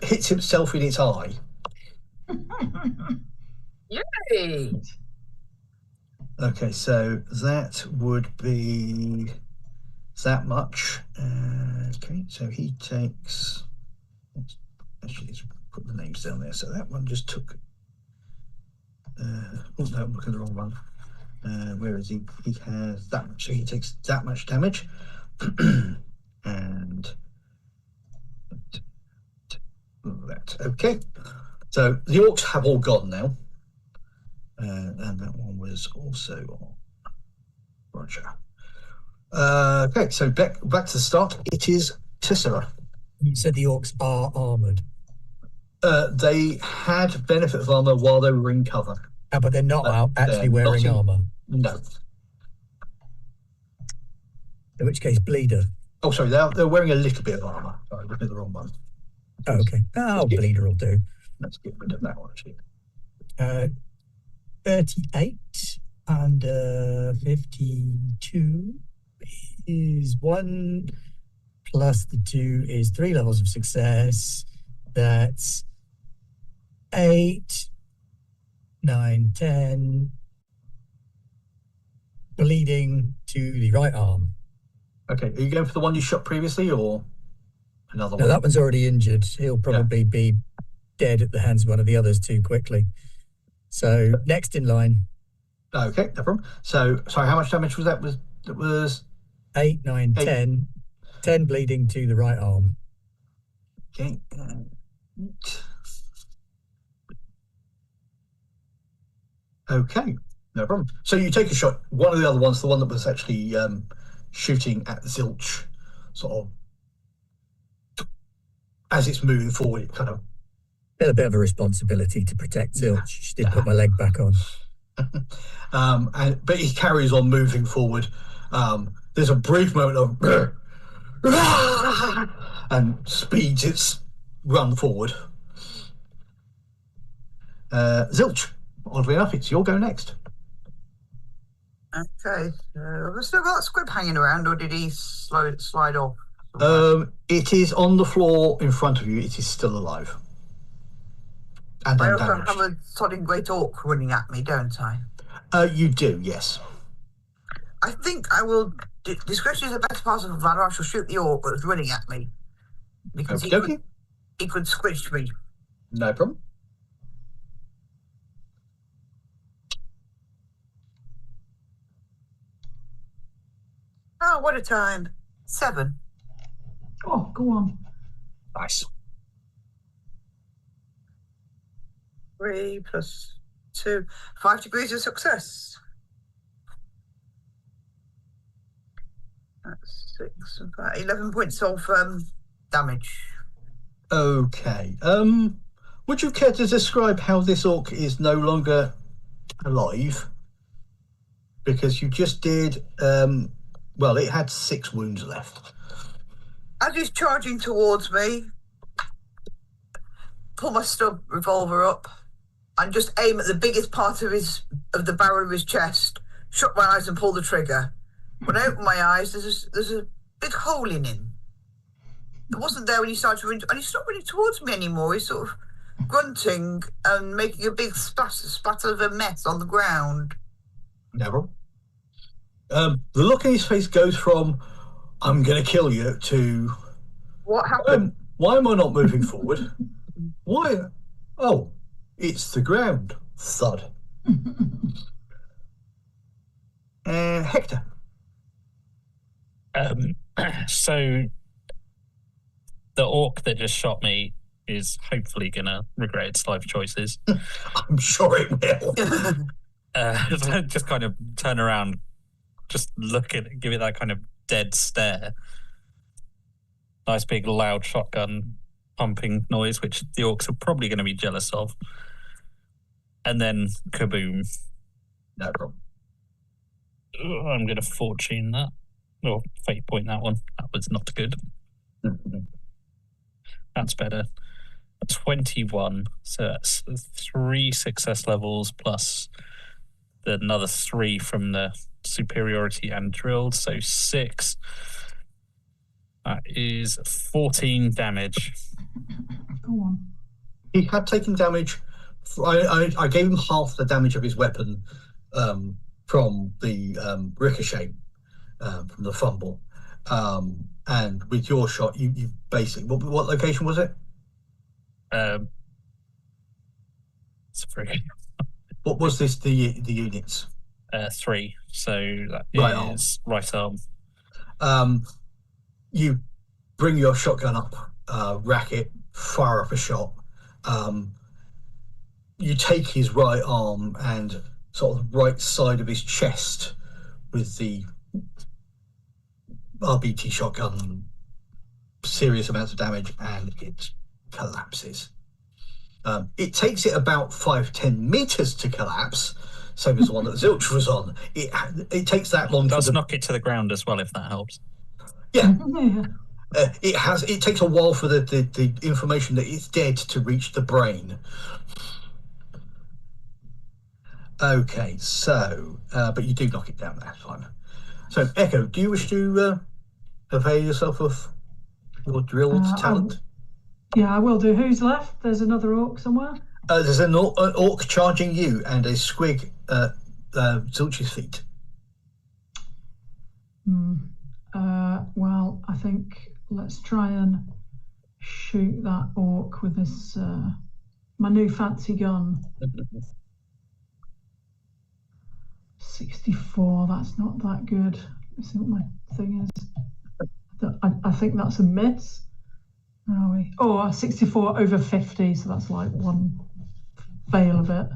hits himself in its eye. yay! Okay, so that would be that much. Okay, so he takes. Actually, let's put the names down there. So that one just took. Oh no, I'm looking at the wrong one. Where is he? He has that much, so he takes that much damage. And that. Okay, so the orcs have all gone now. And that one was also on Roger. Okay, so back to the start. It is Tessera. You said the orcs are armoured. They had benefit of armour while they were in cover. Oh, but they're not actually wearing armour. No. In which case, bleeder. Oh, sorry, they're wearing a little bit of armour. Sorry, looking at the wrong one. Oh, okay. Oh, bleeder will do. Let's get rid of that one, actually. 38 and 52 is 1 plus the 2 is 3 levels of success. That's 8, 9, 10. Bleeding to the right arm. Okay, are you going for the one you shot previously or another one? No, that one's already injured. He'll probably be dead at the hands of one of the others too quickly. So next in line. Okay, no problem. So, sorry, how much damage was that? That was 8, 9, 8. 10. 10 bleeding to the right arm. Okay. Okay, no problem. So you take a shot. One of the other ones, the one that was actually shooting at Zilch, sort of as it's moving forward, it kind of. A bit of a responsibility to protect Zilch. She did put my leg back on. But he carries on moving forward. There's a brief moment of and speeds its run forward. Zilch, oddly enough, it's your go next. Okay, have we still got Squib hanging around, or did he slide off? It is on the floor in front of you. It is still alive. And I then also damaged. have a solid great orc running at me, don't I? You do, yes. I think I will. Discretion is the best part of valor. I shall shoot the orc that's running at me because he could squish me. No problem. Oh, what a time! 7. Oh, go on. Nice. 3 plus 2, 5 degrees of success. That's 6 and 5, 11 points of damage. Okay. Would you care to describe how this orc is no longer alive? Because you just did. Well, it had 6 wounds left. As he's charging towards me, pull my stub revolver up and just aim at the biggest part of the barrel of his chest, shut my eyes and pull the trigger. When I open my eyes, there's a big hole in him. it wasn't there when he started to, and he's not really towards me anymore. He's sort of grunting and making a big spatter of a mess on the ground. Never. The look in his face goes from "I'm going to kill you" to What happened? why am I not moving forward? Why? Oh, it's the ground. Thud. Hector. So the orc that just shot me is hopefully gonna regret its life choices. I'm sure it will. Just kind of turn around, just look at it, give it that kind of dead stare. Nice big loud shotgun pumping noise, which the orcs are probably going to be jealous of. And then kaboom. No problem. I'm going to fortune that. Or fate point that one. That was not good. That's better. 21. So that's 3 success levels plus another 3 from the superiority and drilled. So 6. That is 14 damage. Go on. He had taken damage. I gave him half the damage of his weapon from the ricochet, from the fumble. And with your shot, you basically... What location was it? It's 3. What was this, the units? 3. So that Right is right arm. You bring your shotgun up, rack it, fire up a shot. You take his right arm and sort of right side of his chest with the RBT shotgun, serious amounts of damage, and it collapses. It takes it about 5-10 meters to collapse, same as the one that Zilch was on. It takes that long. It does knock it to the ground as well, if that helps. Yeah. Yeah. It takes a while for the information that it's dead to reach the brain. Okay, so but you do knock it down. That's fine. So Echo, do you wish to avail yourself of your drilled talent? Yeah, I will do. Who's left? There's another orc somewhere. There's an orc charging you and a squig at Zilch's feet. Well, I think let's try and shoot that orc with this my new fancy gun. 64. That's not that good. Let's see what my thing is. I think that's a miss. Where are we? Oh, 64 over 50. So that's like one fail of it.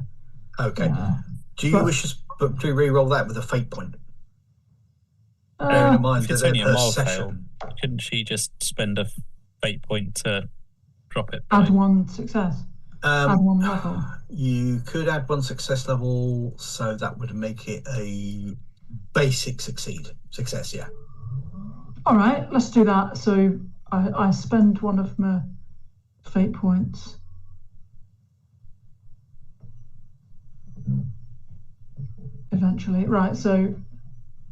Okay. Do you wish to re-roll that with a fate point? Bearing in mind If it's that only a per mild fail, session. couldn't she just spend a fate point to drop it? Add 1 success. Add 1 level. You could add 1 success level, so that would make it a basic success. Yeah. All right, let's do that. So I spend 1 of my fate points. Eventually, right? So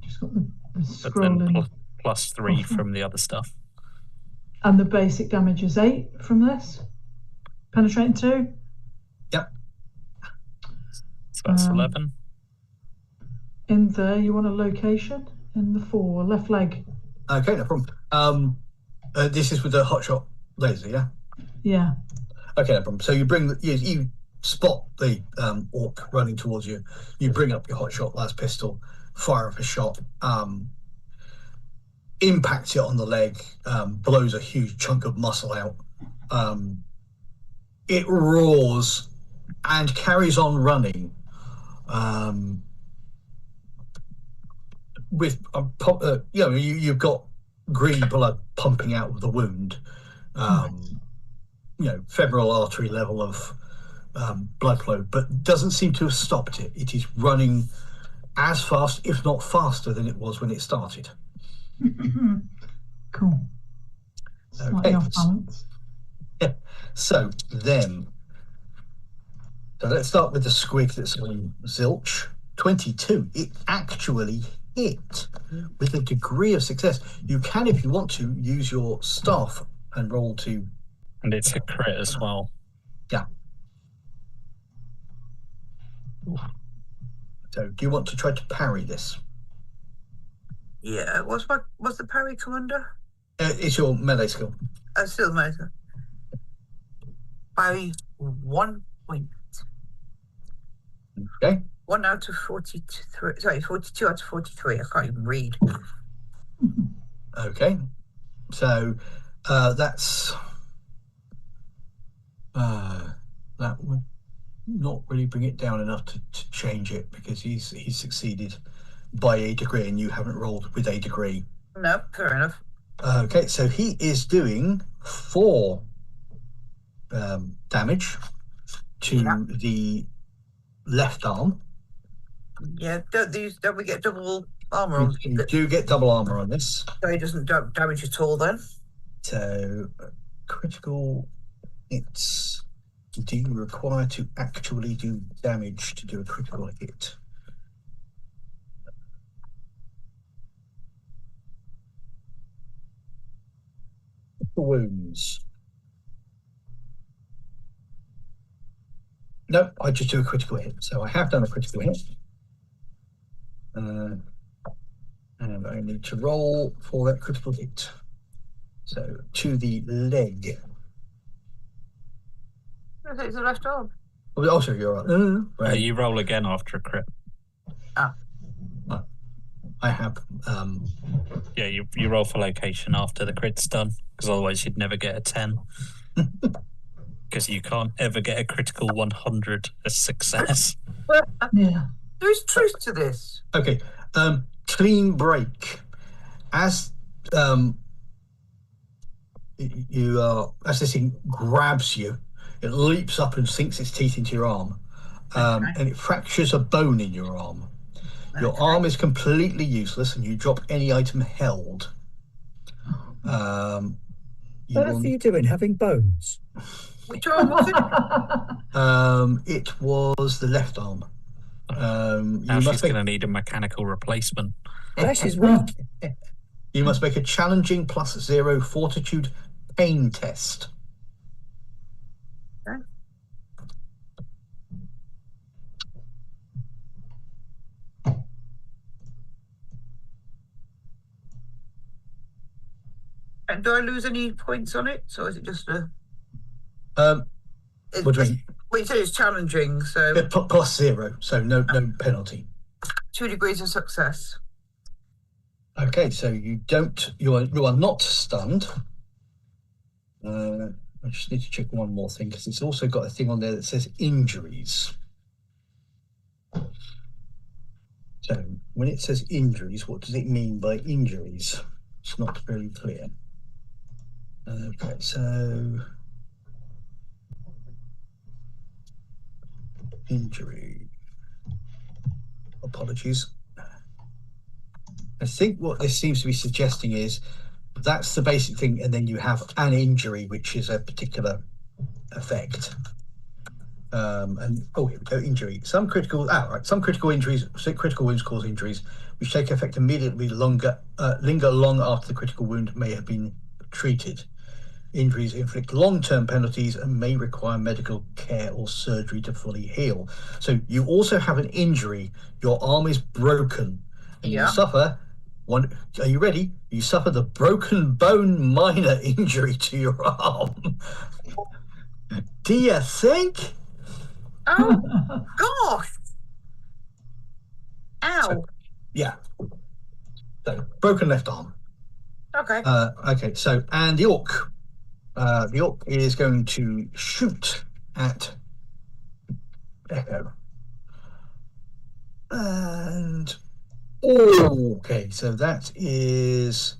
just got the But then scrolling, plus 3 from the other stuff. and the basic damage is 8 from this. Penetrating 2. Yep. So that's 11. In there, you want a location in the 4 left leg. Okay, no problem. This is with the hotshot laser, yeah. Yeah. Okay, no problem. So you spot the orc running towards you. You bring up your hotshot las pistol, fire up a shot, impacts it on the leg, blows a huge chunk of muscle out. It roars and carries on running. With you've got green blood pumping out of the wound. Femoral artery level of blood flow, but doesn't seem to have stopped it. It is running as fast, if not faster, than it was when it started. Cool. Slightly off balance. Yeah. So let's start with the squig that's on Zilch. 22. It actually hit with a degree of success. You can, if you want to, use your staff and roll to. And it's a crit as well. Yeah. So, do you want to try to parry this? Yeah. What's the parry come under? It's your melee skill. Still matter. By 1 point. Okay. 1 out of 43. Sorry, 42 out of 43. I can't even read. Okay. So that's that would not really bring it down enough to change it, because he's succeeded by a degree and you haven't rolled with a degree. No, fair enough. Okay, so he is doing 4 damage to the left arm. Yeah, don't we get double armor on? You do get double armor on this. So he doesn't damage at all then? So critical hits. Do you require to actually do damage to do a critical hit? Wounds. No, I just do a critical hit. So I have done a critical hit. And I need to roll for that critical hit. So to the leg. I think it's the left arm. Oh, sorry, you're right. Right. You roll again after a crit. I have. Yeah, you roll for location after the crit's done, because otherwise you'd never get a 10. Because you can't ever get a critical 100 as success. Yeah. There's truth to this. Okay. Clean break. As you are, as this thing grabs you, it leaps up and sinks its teeth into your arm, and it fractures a bone in your arm. Your arm is completely useless, and you drop any item held. What are you doing, having bones? Which arm was it? It was the left arm. Now she's going to need a mechanical replacement. Ash is weak. You must make a challenging +0 fortitude pain test. Okay. And do I lose any points on it? So is it just a... What do you mean? Well, you said it's challenging, so... +0, so no penalty. 2 degrees of success. Okay, so you are not stunned. I just need to check one more thing, because it's also got a thing on there that says injuries. So when it says injuries, what does it mean by injuries? It's not very clear. Okay, so injury. Apologies. I think what this seems to be suggesting is that's the basic thing, and then you have an injury, which is a particular effect. And here we go, injury. Some critical injuries, critical wounds cause injuries, which take effect immediately, linger long after the critical wound may have been treated. Injuries inflict long-term penalties and may require medical care or surgery to fully heal. So you also have an injury. Your arm is broken, and you suffer one. Are you ready? You suffer the broken bone minor injury to your arm. Do you think? Oh, gosh. Ow. So, yeah. So, broken left arm. Okay. Okay, so, and the orc. The orc is going to shoot at Echo. And, okay, so that is...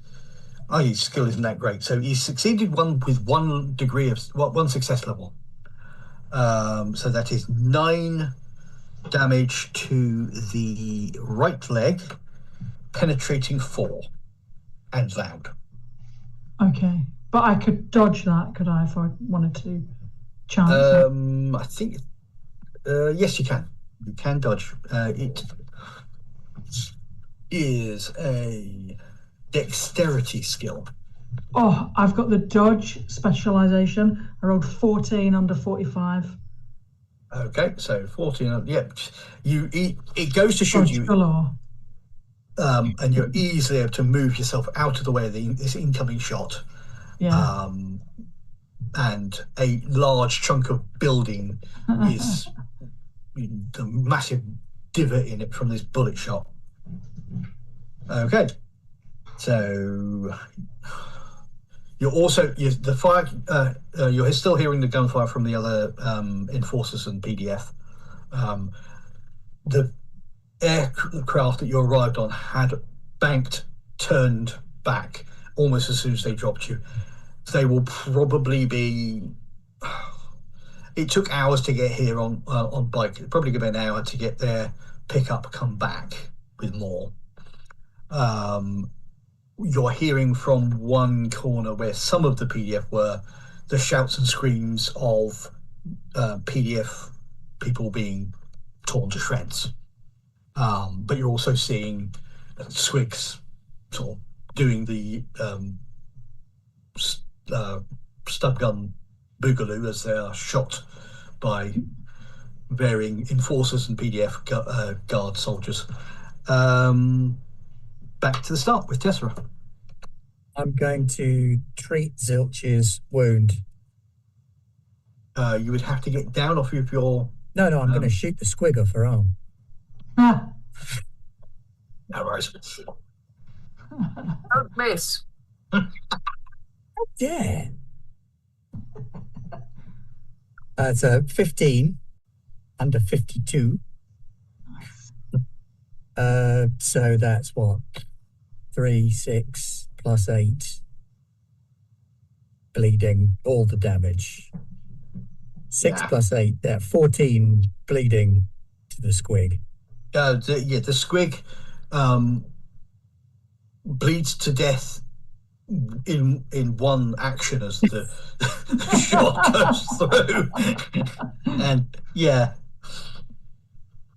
Oh, his skill isn't that great. So he succeeded with 1 degree of... one success level. So that is 9 damage to the right leg, penetrating 4, and loud. Okay. But I could dodge that, could I, if I wanted to chance it? I think... yes, you can. You can dodge. It is a dexterity skill. Oh, I've got the dodge specialization. I rolled 14 under 45. Okay, so 14. Yeah, it goes to shoot Dodge you, galore. and you're easily able to move yourself out of the way of this incoming shot. Yeah. And a large chunk of building is the massive divot in it from this bullet shot. Okay, so you're still hearing the gunfire from the other enforcers and PDF. The aircraft that you arrived on had banked, turned back almost as soon as they dropped you. They will probably be. It took hours to get here on bike. It's probably going to be an hour to get their pickup, come back with more. You're hearing from one corner where some of the PDF were the shouts and screams of PDF people being torn to shreds. But you're also seeing Squigs sort of doing the stub gun boogaloo as they are shot by varying enforcers and PDF guard soldiers. Back to the start with Tessera. I'm going to treat Zilch's wound. You would have to get down off of your... No, I'm going to shoot the squig off her arm. Ah, No worries. Don't miss. Yeah. It's a 15 under 52. So that's what? 3, 6 plus 8. Bleeding, all the damage. 6 plus 8, 14 bleeding to the squig. The squig bleeds to death in one action as the shot goes through. And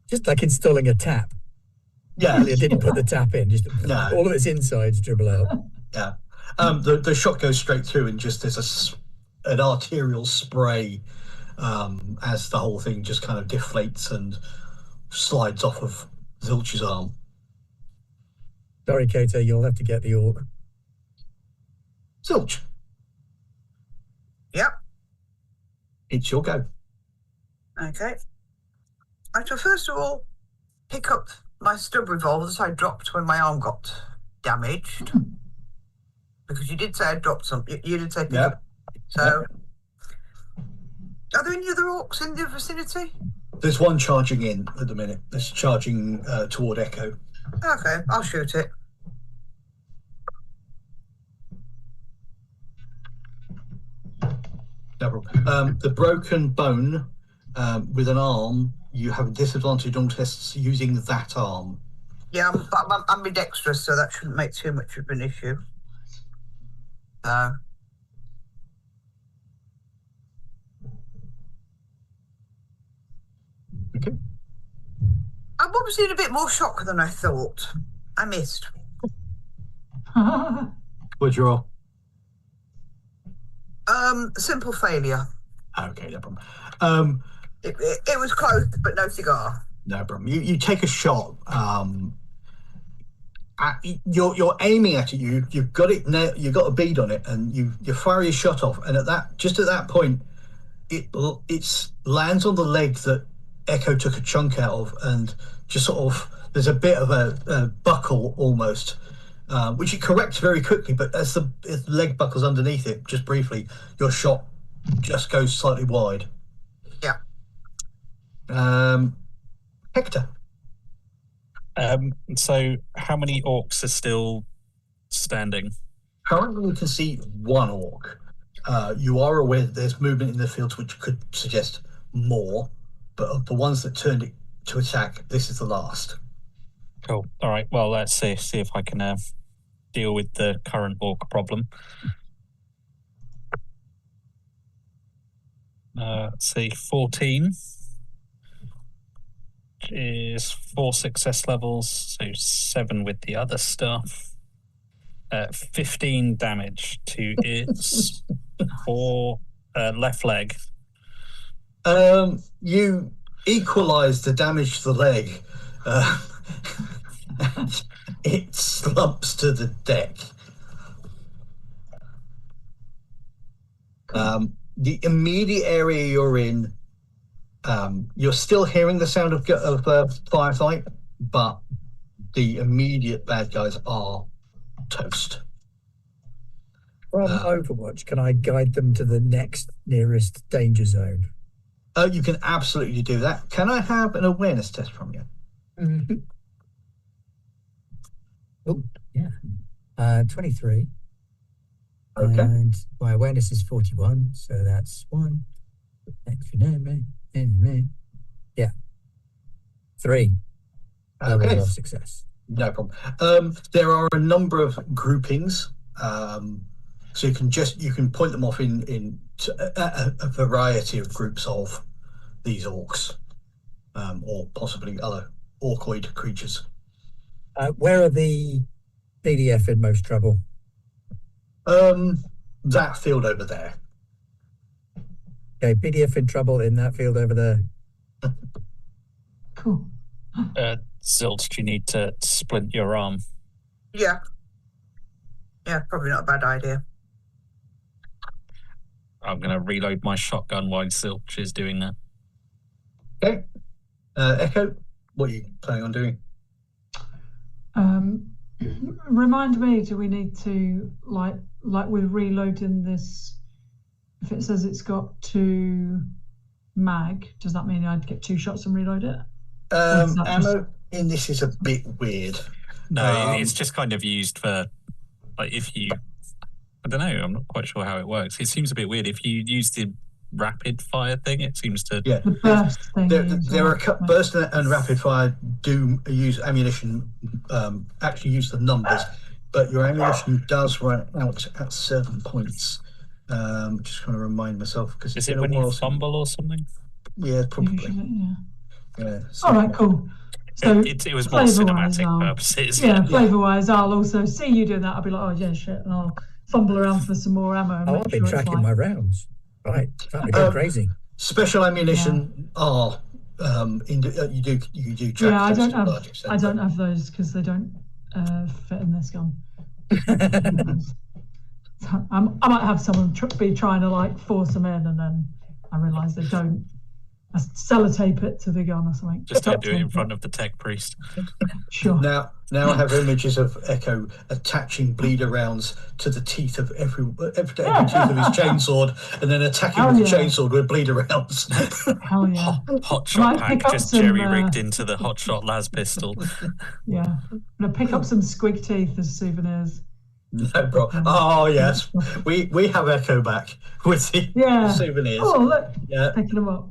just like installing a tap. Yeah, I didn't put the tap in, just all of its insides dribble out. Yeah. The shot goes straight through, and just there's an arterial spray as the whole thing just kind of deflates and slides off of Zilch's arm. Sorry, Kato, you'll have to get the orc. Zilch. Yep. It's your go. Okay. I shall first of all pick up my stub revolver that I dropped when my arm got damaged. Because you did say I dropped something. You did say pick up. So, are there any other orcs in the vicinity? There's one charging in at the minute. It's charging toward Echo. Okay, I'll shoot it. No problem. The broken bone with an arm, you have a disadvantage on tests using that arm. Yeah, I'm ambidextrous, so that shouldn't make too much of an issue. Okay. I'm obviously in a bit more shock than I thought. I missed. What'd you roll? Simple failure. Okay, no problem. It was close, but no cigar. No problem. You take a shot. You're aiming at it. You've got it. You've got a bead on it, and you fire your shot off. And at that point, it lands on the leg that Echo took a chunk out of, and just sort of there's a bit of a buckle almost, which it corrects very quickly. But as the leg buckles underneath it, just briefly, your shot just goes slightly wide. Yeah. Hector. So how many orcs are still standing? Currently, we can see one orc. You are aware that there's movement in the field which could suggest more, but of the ones that turned it to attack, this is the last. Cool. All right. Well, let's see if I can deal with the current orc problem. Let's see, 14 is 4 success levels, so 7 with the other stuff. 15 damage to its left leg. You equalise the damage to the leg. And it slumps to the deck. The immediate area you're in, you're still hearing the sound of firefight, but the immediate bad guys are toast. From Overwatch, can I guide them to the next nearest danger zone? You can absolutely do that. Can I have an awareness test from you? Mm-hmm. Oh, yeah. 23. Okay. And my awareness is 41, so that's 1. Yeah. 3. Okay. Level of success. No problem. There are a number of groupings, so you can point them off in a variety of groups of these orcs, or possibly other orcoid creatures. Where are the PDF in most trouble? That field over there. Okay, PDF in trouble in that field over there. Cool. Zilch, do you need to splint your arm? Yeah. Yeah, probably not a bad idea. I'm going to reload my shotgun while Zilch is doing that. Okay. Echo, what are you planning on doing? Remind me, do we need to, like with reloading this, if it says it's got 2 mag, does that mean I'd get 2 shots and reload it? Ammo in this is a bit weird. No, it's just kind of used for, like, if you, I don't know, I'm not quite sure how it works. It seems a bit weird. If you use the rapid fire thing, it seems to... Yeah. The burst thing. There are burst and rapid fire do use ammunition, actually use the numbers, but your ammunition does run out at certain points. Just want to remind myself, because is it when you fumble or something? Yeah, probably. Usually, yeah. All right, cool. So it was more cinematic purposes. Yeah, flavour-wise, I'll also see you doing that. I'll be like, oh yeah, shit, and I'll fumble around for some more ammo. And I've been tracking my rounds. Right, that'd be crazy. Special ammunition are you do track. Yeah, I don't have those because they don't fit in this gun. I might have someone be trying to like force them in, and then I realise they don't. I sellotape it to the gun or something. Just don't do it in front of the tech priest. Sure. Now I have images of Echo attaching bleeder rounds to the teeth of every tooth of his chainsword, and then attacking with the chainsword with bleeder rounds. Hell yeah! Hot shot pack just jerry rigged into the hot shot las pistol. Yeah, I'm gonna pick up some squig teeth as souvenirs. No problem. Oh yes, we have Echo back with the souvenirs. Oh look, picking them up.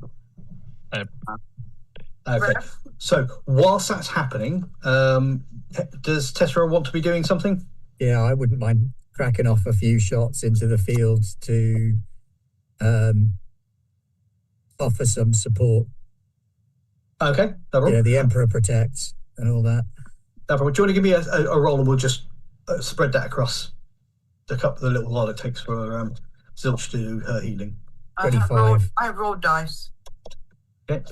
Okay, so whilst that's happening, does Tessera want to be doing something? Yeah, I wouldn't mind cracking off a few shots into the field to offer some support. Okay, no problem. Yeah, the Emperor protects and all that. No problem. Do you want to give me a roll, and we'll just spread that across the little while it takes for Zilch to do her healing. 25. I have rolled dice. Okay.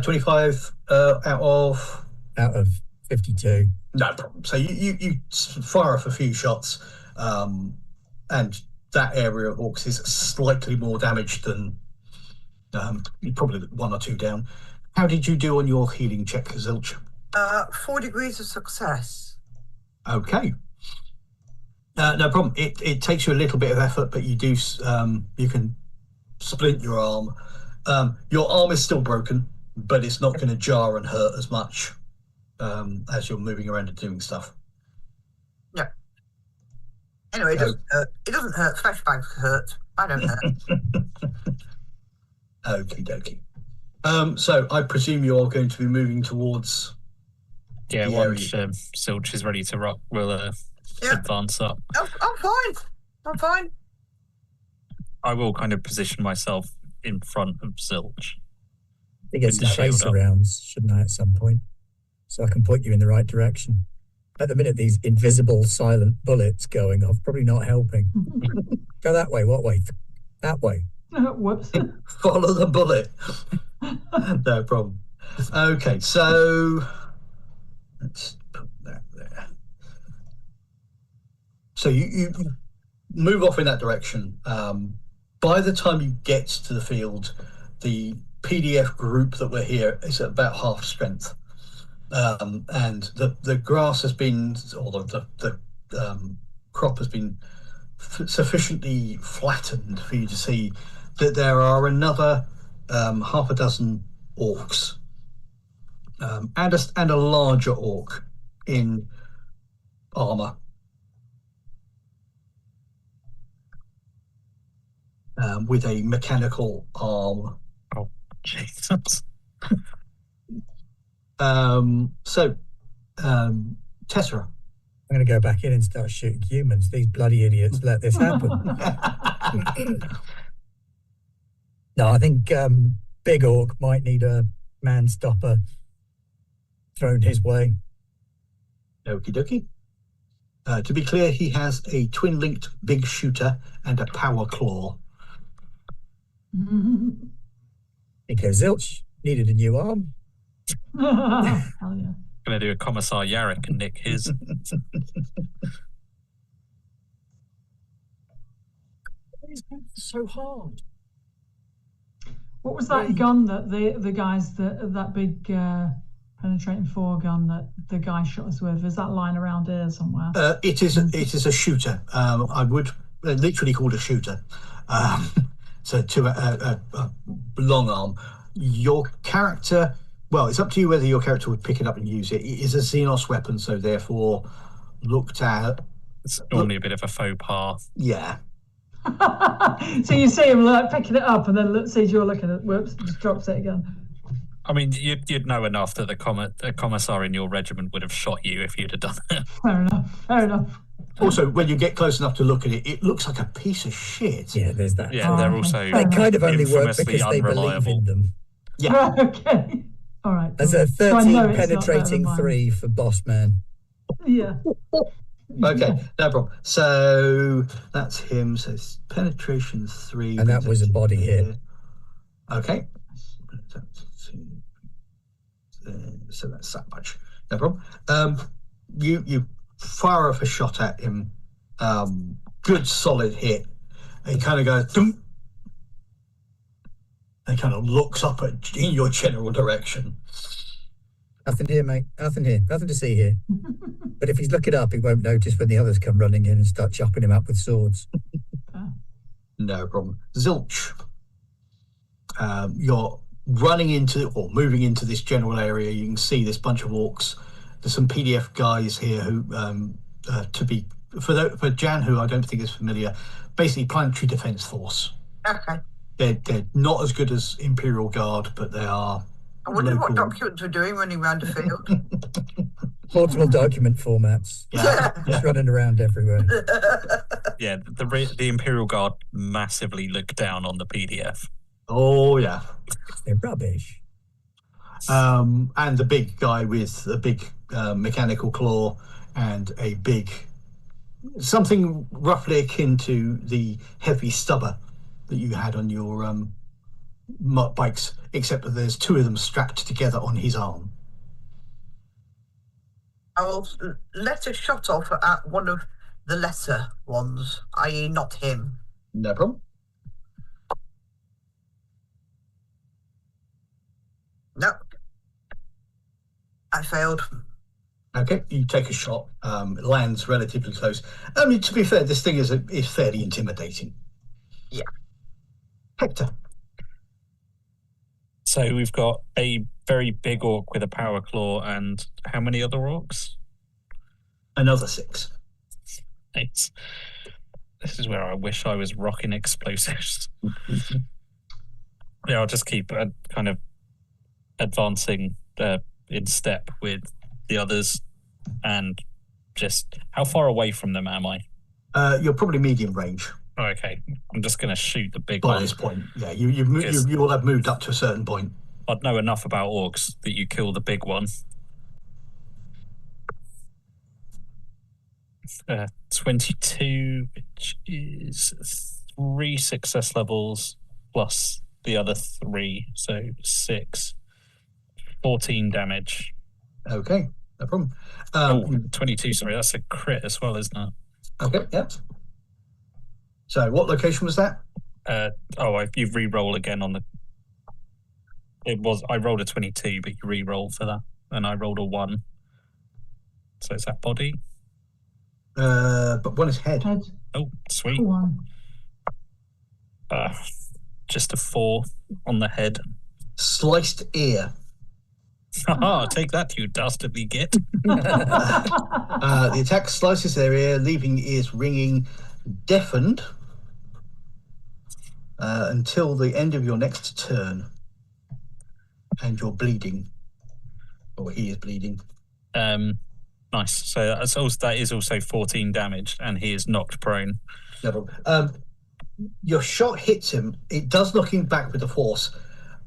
25 out of 52. No problem. So you fire off a few shots, and that area of orcs is slightly more damaged than probably 1 or 2 down. How did you do on your healing check, Zilch? 4 degrees of success. Okay. No problem. It takes you a little bit of effort, but you do. You can splint your arm. Your arm is still broken, but it's not going to jar and hurt as much as you're moving around and doing stuff. Yeah. Anyway, it doesn't hurt. Flashbangs hurt. I don't hurt. Okie dokie. So I presume you are going to be moving towards. Yeah, once Zilch is ready to rock, we'll advance up. I'm fine. I will kind of position myself in front of Zilch. I get some tracer rounds, shouldn't I, at some point? So I can point you in the right direction. At the minute, these invisible silent bullets going off, probably not helping. Go that way. What way? That way. Whoops. Follow the bullet. No problem. Okay, so let's put that there. So you move off in that direction. By the time you get to the field, the PDF group that we're here is at about half strength. And the grass has been, or the crop has been sufficiently flattened for you to see that there are another half a dozen orcs and a larger orc in armor. With a mechanical arm. Oh, Jesus. Tessera. I'm going to go back in and start shooting humans. These bloody idiots let this happen. No, I think Big Orc might need a man stopper thrown his way. Okie dokie. To be clear, he has a twin-linked big shooter and a power claw. Because Zilch needed a new arm. Hell yeah. Gonna do a Commissar Yarrick and nick his. It's so hard. What was that gun that the guys that big penetrating 4 gun that the guy shot us with? Is that lying around here somewhere? It is a shooter. I would literally called a shooter. So to a long arm. Your character, well, it's up to you whether your character would pick it up and use it. It is a Xenos weapon, so therefore looked at. It's normally a bit of a faux pas. Yeah. So you see him like picking it up and then sees you're looking at it, whoops, just drops it again. I mean, you'd know enough that the commissar in your regiment would have shot you if you'd have done it. Fair enough. Also, when you get close enough to look at it, it looks like a piece of shit. Yeah, there's that. Yeah, they're also They kind of only work infamously because they believe unreliable. in them. Yeah. Okay. All right. There's a So I know 13 it's not better penetrating than mine. 3 for Boss Man. Yeah. Okay, no problem. So that's him. So it's penetration 3. And that was a body hit. Okay. So that's that much. No problem. You fire off a shot at him. Good solid hit. And he kind of goes, "Dum," and kind of looks up in your general direction. Nothing here, mate. Nothing here. Nothing to see here. But if he's looking up, he won't notice when the others come running in and start chopping him up with swords. No problem. Zilch. You're running into or moving into this general area. You can see this bunch of orcs. There's some PDF guys here who, for Jan, who I don't think is familiar, basically Planetary Defense Force. Okay. They're not as good as Imperial Guard, but they are. I wonder local. what documents were doing running around the field. Multiple document formats. Yeah. Just running around everywhere. Yeah, the Imperial Guard massively look down on the PDF. Oh yeah. They're rubbish. And the big guy with a big mechanical claw and a big something roughly akin to the heavy stubber that you had on your bikes, except that there's 2 of them strapped together on his arm. I will let a shot off at one of the lesser ones, i.e. not him. No problem. No. I failed. Okay, you take a shot. It lands relatively close. I mean, to be fair, this thing is fairly intimidating. Yeah. Hector. So we've got a very big orc with a power claw and how many other orcs? Another 6. This is where I wish I was rocking explosives. Yeah, I'll just keep kind of advancing in step with the others. And just, how far away from them am I? You're probably medium range Oh, okay, I'm just going to shoot the big by one. this point. Yeah, you will have moved up to a certain point. I'd know enough about orcs that you kill the big one. 22, which is 3 success levels plus the other 3, so 6. 14 damage. Okay, no problem. 22, sorry, that's a crit as well, isn't it? Okay, yep. So what location was that? You re-roll again on the... I rolled a 22, but you re-roll for that. And I rolled a 1. So is that body? But one is head. Head. Oh, sweet. One. Just a 4 on the head. Sliced ear. Haha, take that, you dastardly git. The attack slices their ear, leaving ears ringing, deafened until the end of your next turn. And you're bleeding. Or he is bleeding. Nice. So that is also 14 damage, and he is knocked prone. No problem. Your shot hits him. It does knock him back with the force.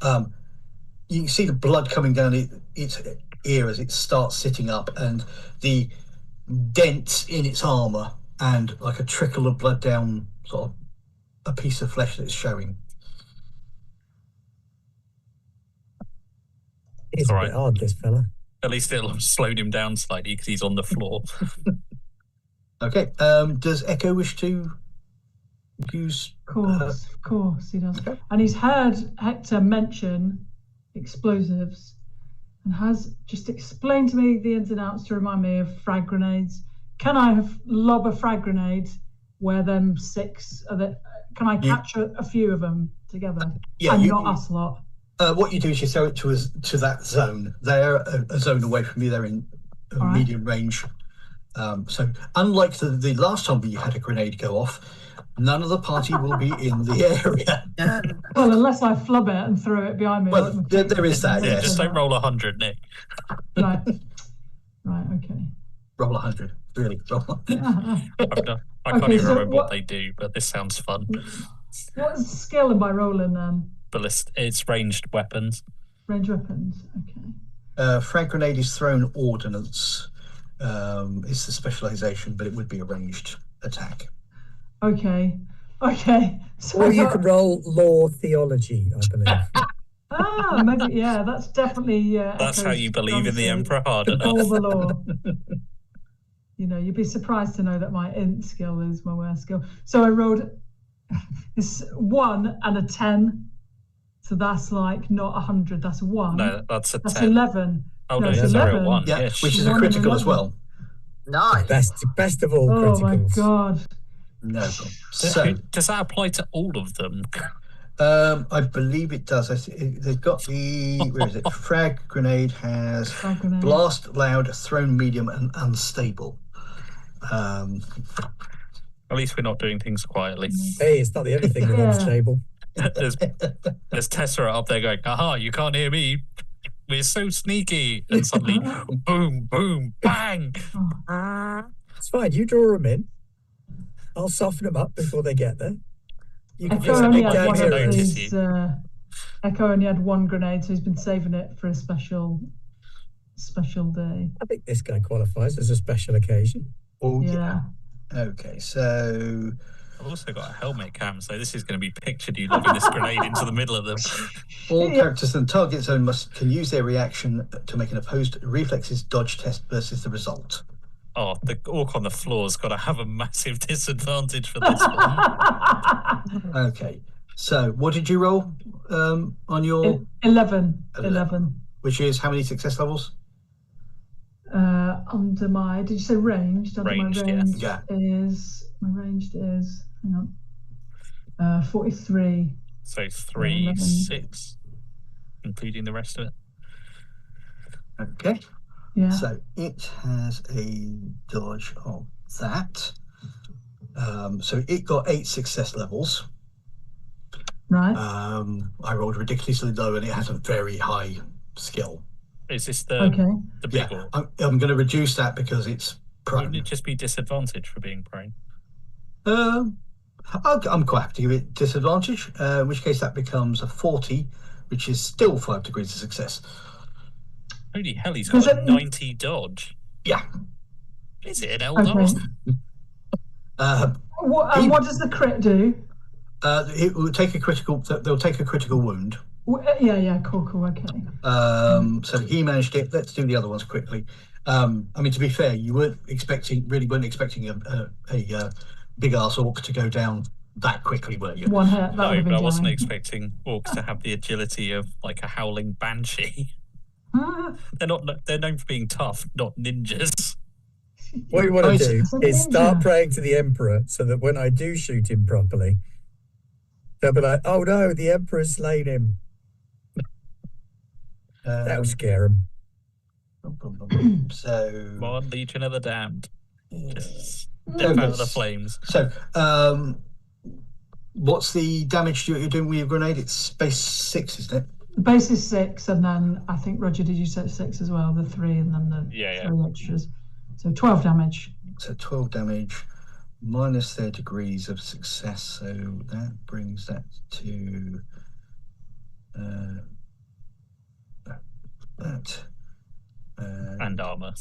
You can see the blood coming down its ear as it starts sitting up, and the dents in its armor, and like a trickle of blood down sort of a piece of flesh that's showing. He's a bit odd, this fella. At least it'll have slowed him down slightly because he's on the floor. Okay. Does Echo wish to use? Of course he does. Okay. And he's heard Hector mention explosives and has just explained to me the ins and outs to remind me of frag grenades. Can I lob a frag grenade where them 6 are the, can I catch a few of them together? Yeah, and not us lot. What you do is you throw it to that zone. They're a zone away from you. They're in medium range. So unlike the last time we had a grenade go off, none of the party will be in the area. Well, unless I flub it and throw it behind me. Well, there is that, yes. Just don't roll 100, Nick. Right. Right, okay. Roll 100. Really, roll 100. I can't even remember what they do, but this sounds fun. What skill am I rolling then? It's ranged weapons. Ranged weapons, okay. Frag grenade is thrown ordnance. It's the specialization, but it would be a ranged attack. Okay. So or you could roll law theology, I believe. Maybe, yeah, that's definitely... that's how you believe in the Emperor hard enough. All the law. You'd be surprised to know that my int skill is my worst skill. So I rolled this 1 and a 10. So that's like not 100, that's 1. No, that's 10. That's 11. Oh, no, it's a 1. Yeah, yes. which is a critical as well. Nice. Best of all criticals. Oh my God. No problem. So, does that apply to all of them? I believe it does. They've got where is it? Frag grenade has blast, loud, thrown, medium, and unstable. At least we're not doing things quietly. Hey, it's not the only thing that's unstable. There's Tessera up there going, aha, you can't hear me. We're so sneaky. And suddenly, boom, boom, bang. It's fine. You draw them in. I'll soften them up before they get there. You can Echo just only look had down one here. of his, Echo only had 1 grenade, so he's been saving it for a special day. I think this guy qualifies as a special occasion. Oh, Yeah. Okay, so... I've also got a helmet cam, so this is going to be pictured you lobbing this grenade into the middle of them. All characters in the target zone can use their reaction to make an opposed reflexes dodge test versus the result. Oh, the orc on the floor's got to have a massive disadvantage for this one. Okay, so what did you roll on your... 11. Which is how many success levels? Under my... Did you say ranged? Under Ranged, my range yes. My ranged is... Hang on. 43. So 3, 6, including the rest of it. Okay. Yeah. So it has a dodge of that. So it got 8 success levels. Right. I rolled ridiculously low, and it has a very high skill. Is this the big orc? I'm going to reduce that because it's prone. Wouldn't it just be disadvantage for being prone? I'm quite happy to give it disadvantage, in which case that becomes a 40, which is still 5 degrees of success. Holy hell, he's got a 90 dodge. Yeah. Is it an Eldar? Okay. What does the crit do? It will take a critical. They'll take a critical wound. Yeah. Cool. Okay. So he managed it. Let's do the other ones quickly. I mean, to be fair, you weren't expecting a big ass orc to go down that quickly, were you? One hit. No, but I wasn't expecting orcs to have the agility of like a howling banshee. They're known for being tough, not ninjas. What you want to do is start praying to the Emperor so that when I do shoot him properly, they'll be like, "Oh no, the Emperor's slain him." That'll scare him. So, One Legion of the Damned. Just step out of the flames. So, what's the damage you're doing with your grenade? It's base 6, isn't it? The base is 6, and then I think, Roger, did you say 6 as well? The 3 and then the 3 extras. So 12 damage. So 12 damage minus their degrees of success. So that brings that to that. And armor.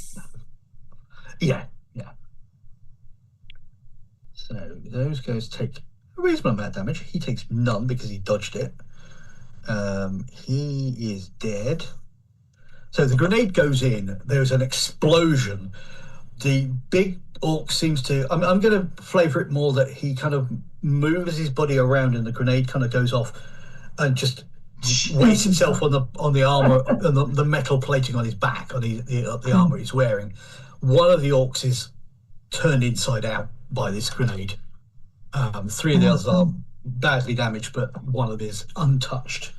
Yeah. So those guys take a reasonable amount of damage. He takes none because he dodged it. He is dead. So the grenade goes in. There's an explosion. The big orc seems to... I'm going to flavour it more that he kind of moves his body around and the grenade kind of goes off and just weights himself on the armour and the metal plating on his back, on the armour he's wearing. One of the orcs is turned inside out by this grenade. 3 of the others are badly damaged, but one of them is untouched.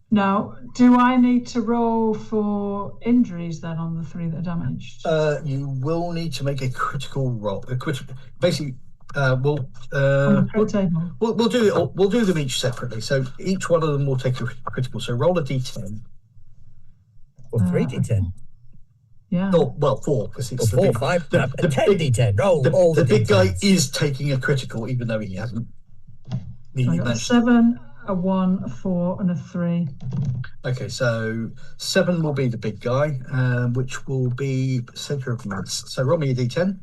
Now, do I need to roll for injuries then on the 3 that are damaged? You will need to make a critical roll. Basically, we'll do it. We'll do them each separately. So each one of them will take a critical. So roll a d10. Or 3d10. Yeah. Oh, well, 4 because it's 4, 5, 10 d10. Roll all the big guy d10s. is taking a critical, even though he hasn't. So I got a 7, a 1, a 4, and a 3. Okay, so 7 will be the big guy, which will be centre of mass. So roll me a d10.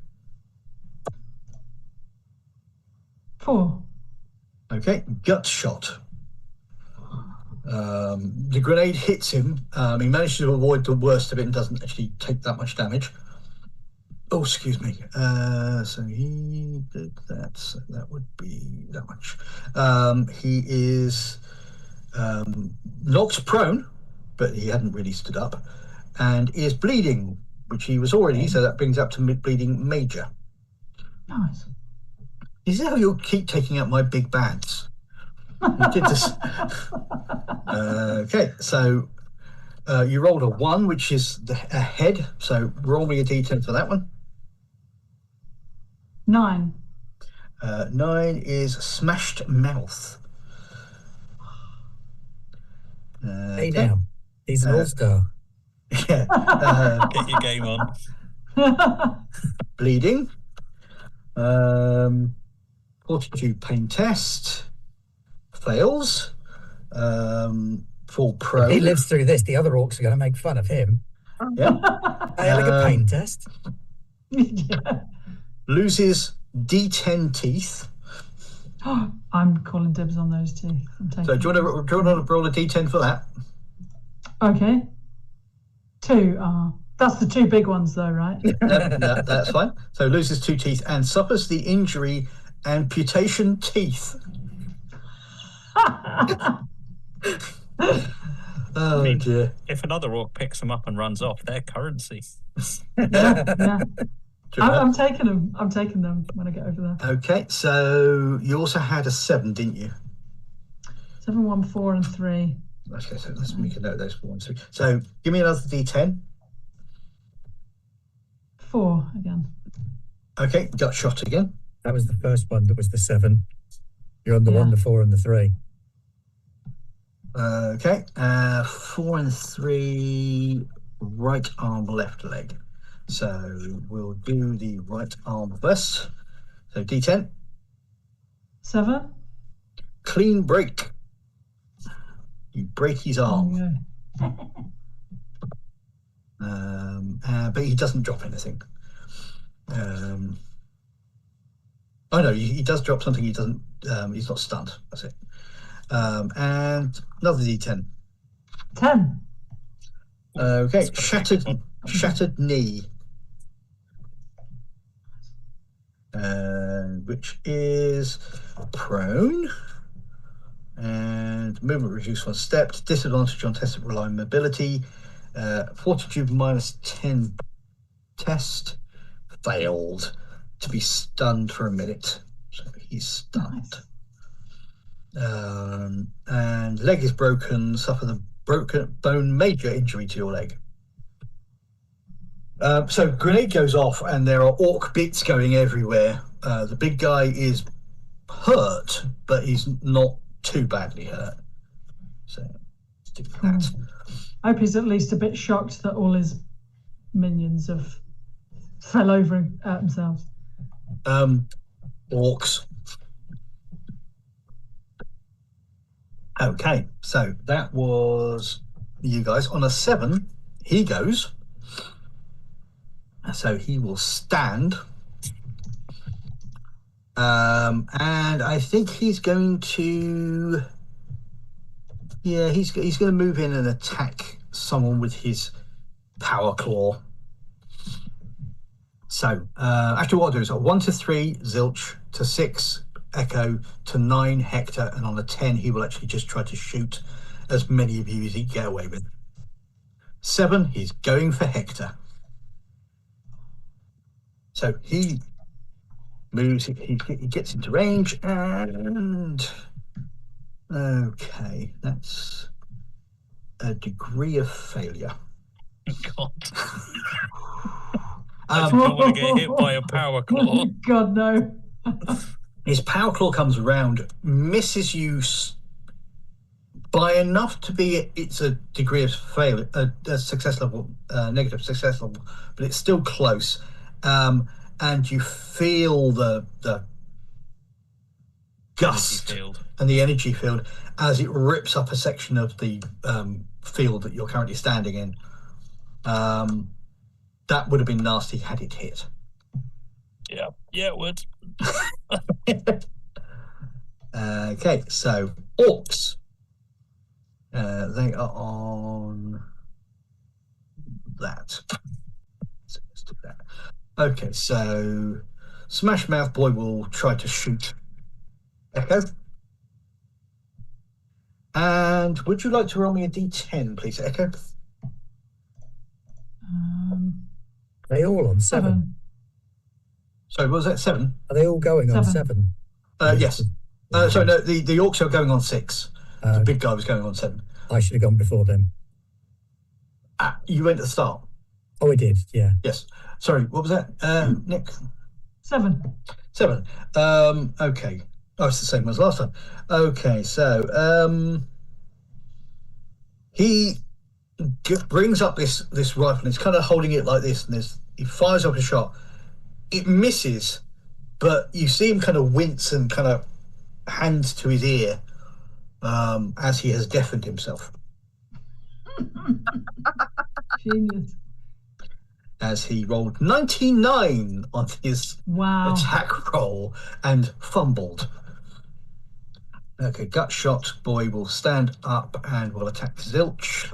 4. Okay, gut shot. The grenade hits him. He manages to avoid the worst of it and doesn't actually take that much damage. Oh, excuse me. So he did that. So that would be that much. He is knocked prone, but he hadn't really stood up, and is bleeding, which he was already. So that brings up to bleeding major. Nice. Is that how you'll keep taking out my big bads? You did this. Okay, so you rolled a 1, which is a head. So roll me a d10 for that one. 9. 9 is smashed mouth. Hey now, he's an all-star. Yeah. Get your game on. Bleeding. Fortitude pain test. Fails. Full pro. If he lives through this, the other orcs are going to make fun of him. Yeah. A pain test. Yeah. Loses D10 teeth. I'm calling dibs on those teeth. So do you want to roll a D10 for that? Okay. 2. That's the 2 big ones though, right? No, that's fine. So loses 2 teeth and suffers the injury amputation teeth. Oh dear. If another orc picks them up and runs off, they're currency. Yeah. I'm taking them. I'm taking them when I get over there. Okay, so you also had a 7, didn't you? 7, 1, 4, and 3. Okay, so let's make a note of those 4 and 3. So give me another D10. 4 again. Okay, got shot again. That was the first one. That was the 7. You're on the 1, the 4, and the 3. Okay, 4 and 3, right arm, left leg. So we'll do the right arm first. So D10. 7. Clean break. You break his arm. Oh, But he doesn't drop anything. Oh no, he does drop something. He doesn't. He's not stunned. That's it. And another D10. 10. Okay, That's got a big one. shattered knee, which is prone, and movement reduced 1 step. Disadvantage on test of relying mobility. Fortitude -10 test failed. To be stunned for a minute, so he's stunned. And leg is broken. Suffer the broken bone major injury to your leg. So grenade goes off, and there are orc bits going everywhere. The big guy is hurt, but he's not too badly hurt. So stick with that. I hope he's at least a bit shocked that all his minions have fell over themselves. Orcs. Okay, so that was you guys. On a 7, he goes. So he will stand. And I think he's going to... Yeah, he's going to move in and attack someone with his power claw. So, actually what I'll do is 1 to 3, Zilch, to 6, Echo, to 9, Hector, and on a 10, he will actually just try to shoot as many of you as he can get away with. 7, he's going for Hector. So he moves, he gets into range, and okay, that's a degree of failure. God. I do not want to get hit by a power claw. God, no. His power claw comes around, misses you by enough to be it's a degree of failure, a success level, negative success level, but it's still close. And you feel the gust and the energy field as it rips up a section of the field that you're currently standing in. That would have been nasty had it hit. Yeah, it would. Okay, so orcs. They are on that. So let's do that. Okay, so Smash Mouth Boy will try to shoot Echo. And would you like to roll me a d10, please, Echo? Are they all on 7? Sorry, what was that, 7? Are they all going on 7? Yes. Sorry, no, the orcs are going on 6. The big guy was going on 7. I should have gone before them. You went at the start. Oh, I did, yeah. Yes. Sorry, what was that, Nick? 7. 7. Okay. Oh, it's the same as last time. Okay, so he brings up this rifle, and he's kind of holding it like this, and he fires up a shot. It misses, but you see him kind of wince and kind of hand to his ear as he has deafened himself. Genius. As he rolled 99 on his attack roll and fumbled. Okay, gut shot boy will stand up and will attack Zilch.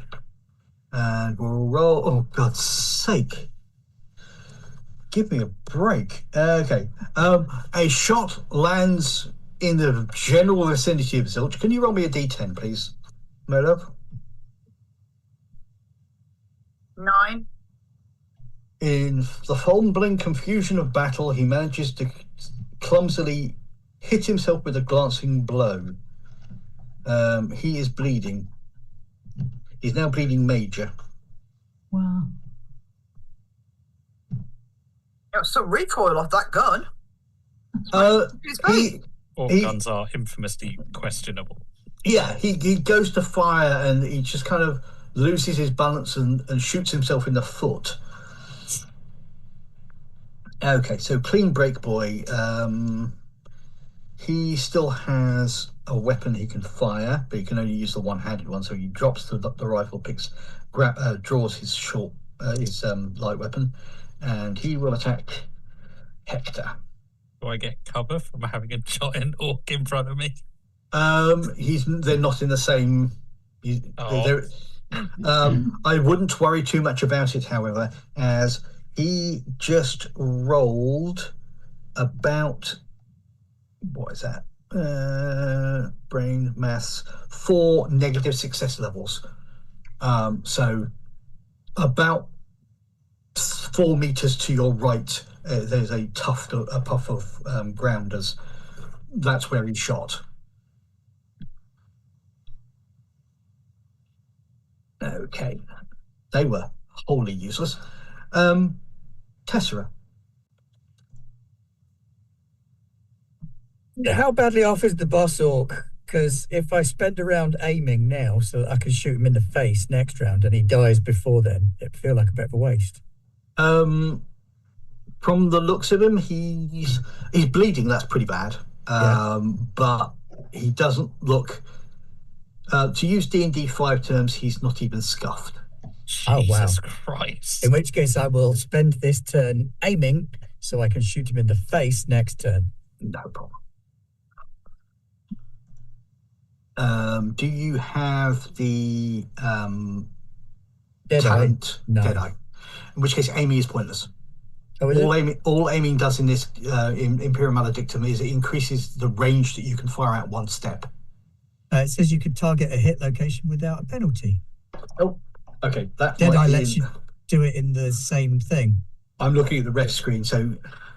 And we'll roll. Oh, God's sake. Give me a break. Okay. A shot lands in the general vicinity of Zilch. Can you roll me a d10, please, my love? 9. In the fumbling confusion of battle, he manages to clumsily hit himself with a glancing blow. He is bleeding. He's now bleeding major. Wow. Got some recoil off that gun. Guns are infamously questionable. Yeah, he goes to fire and he just kind of loses his balance and shoots himself in the foot. Okay, so clean break boy. He still has a weapon he can fire, but he can only use the one-handed one. So he drops the rifle, draws his light weapon, and he will attack Hector. Do I get cover from having a giant orc in front of me? They're not in the same. Oh. I wouldn't worry too much about it, however, as he just rolled about, what is that? Brain maths, 4 negative success levels. So about 4 meters to your right, there's a puff of grounders. That's where he shot. Okay, they were wholly useless. Tessera. How badly off is the boss orc? Because if I spend a round aiming now so that I can shoot him in the face next round and he dies before then, it'd feel like a bit of a waste. From the looks of him, he's bleeding. That's pretty bad. But he doesn't look. To use D&D 5 terms, he's not even scuffed. Jesus Christ. In which case, I will spend this turn aiming so I can shoot him in the face next turn. No problem. Do you have the talent? No. Deadeye. In which case, aiming is pointless. Oh, is all aiming does in this in Imperium Maladictum is it increases the range that you can fire out 1 step. It says you can target a hit location without a penalty. Oh, okay. That Deadeye lets you do it in the same thing. I'm looking at the ref screen, so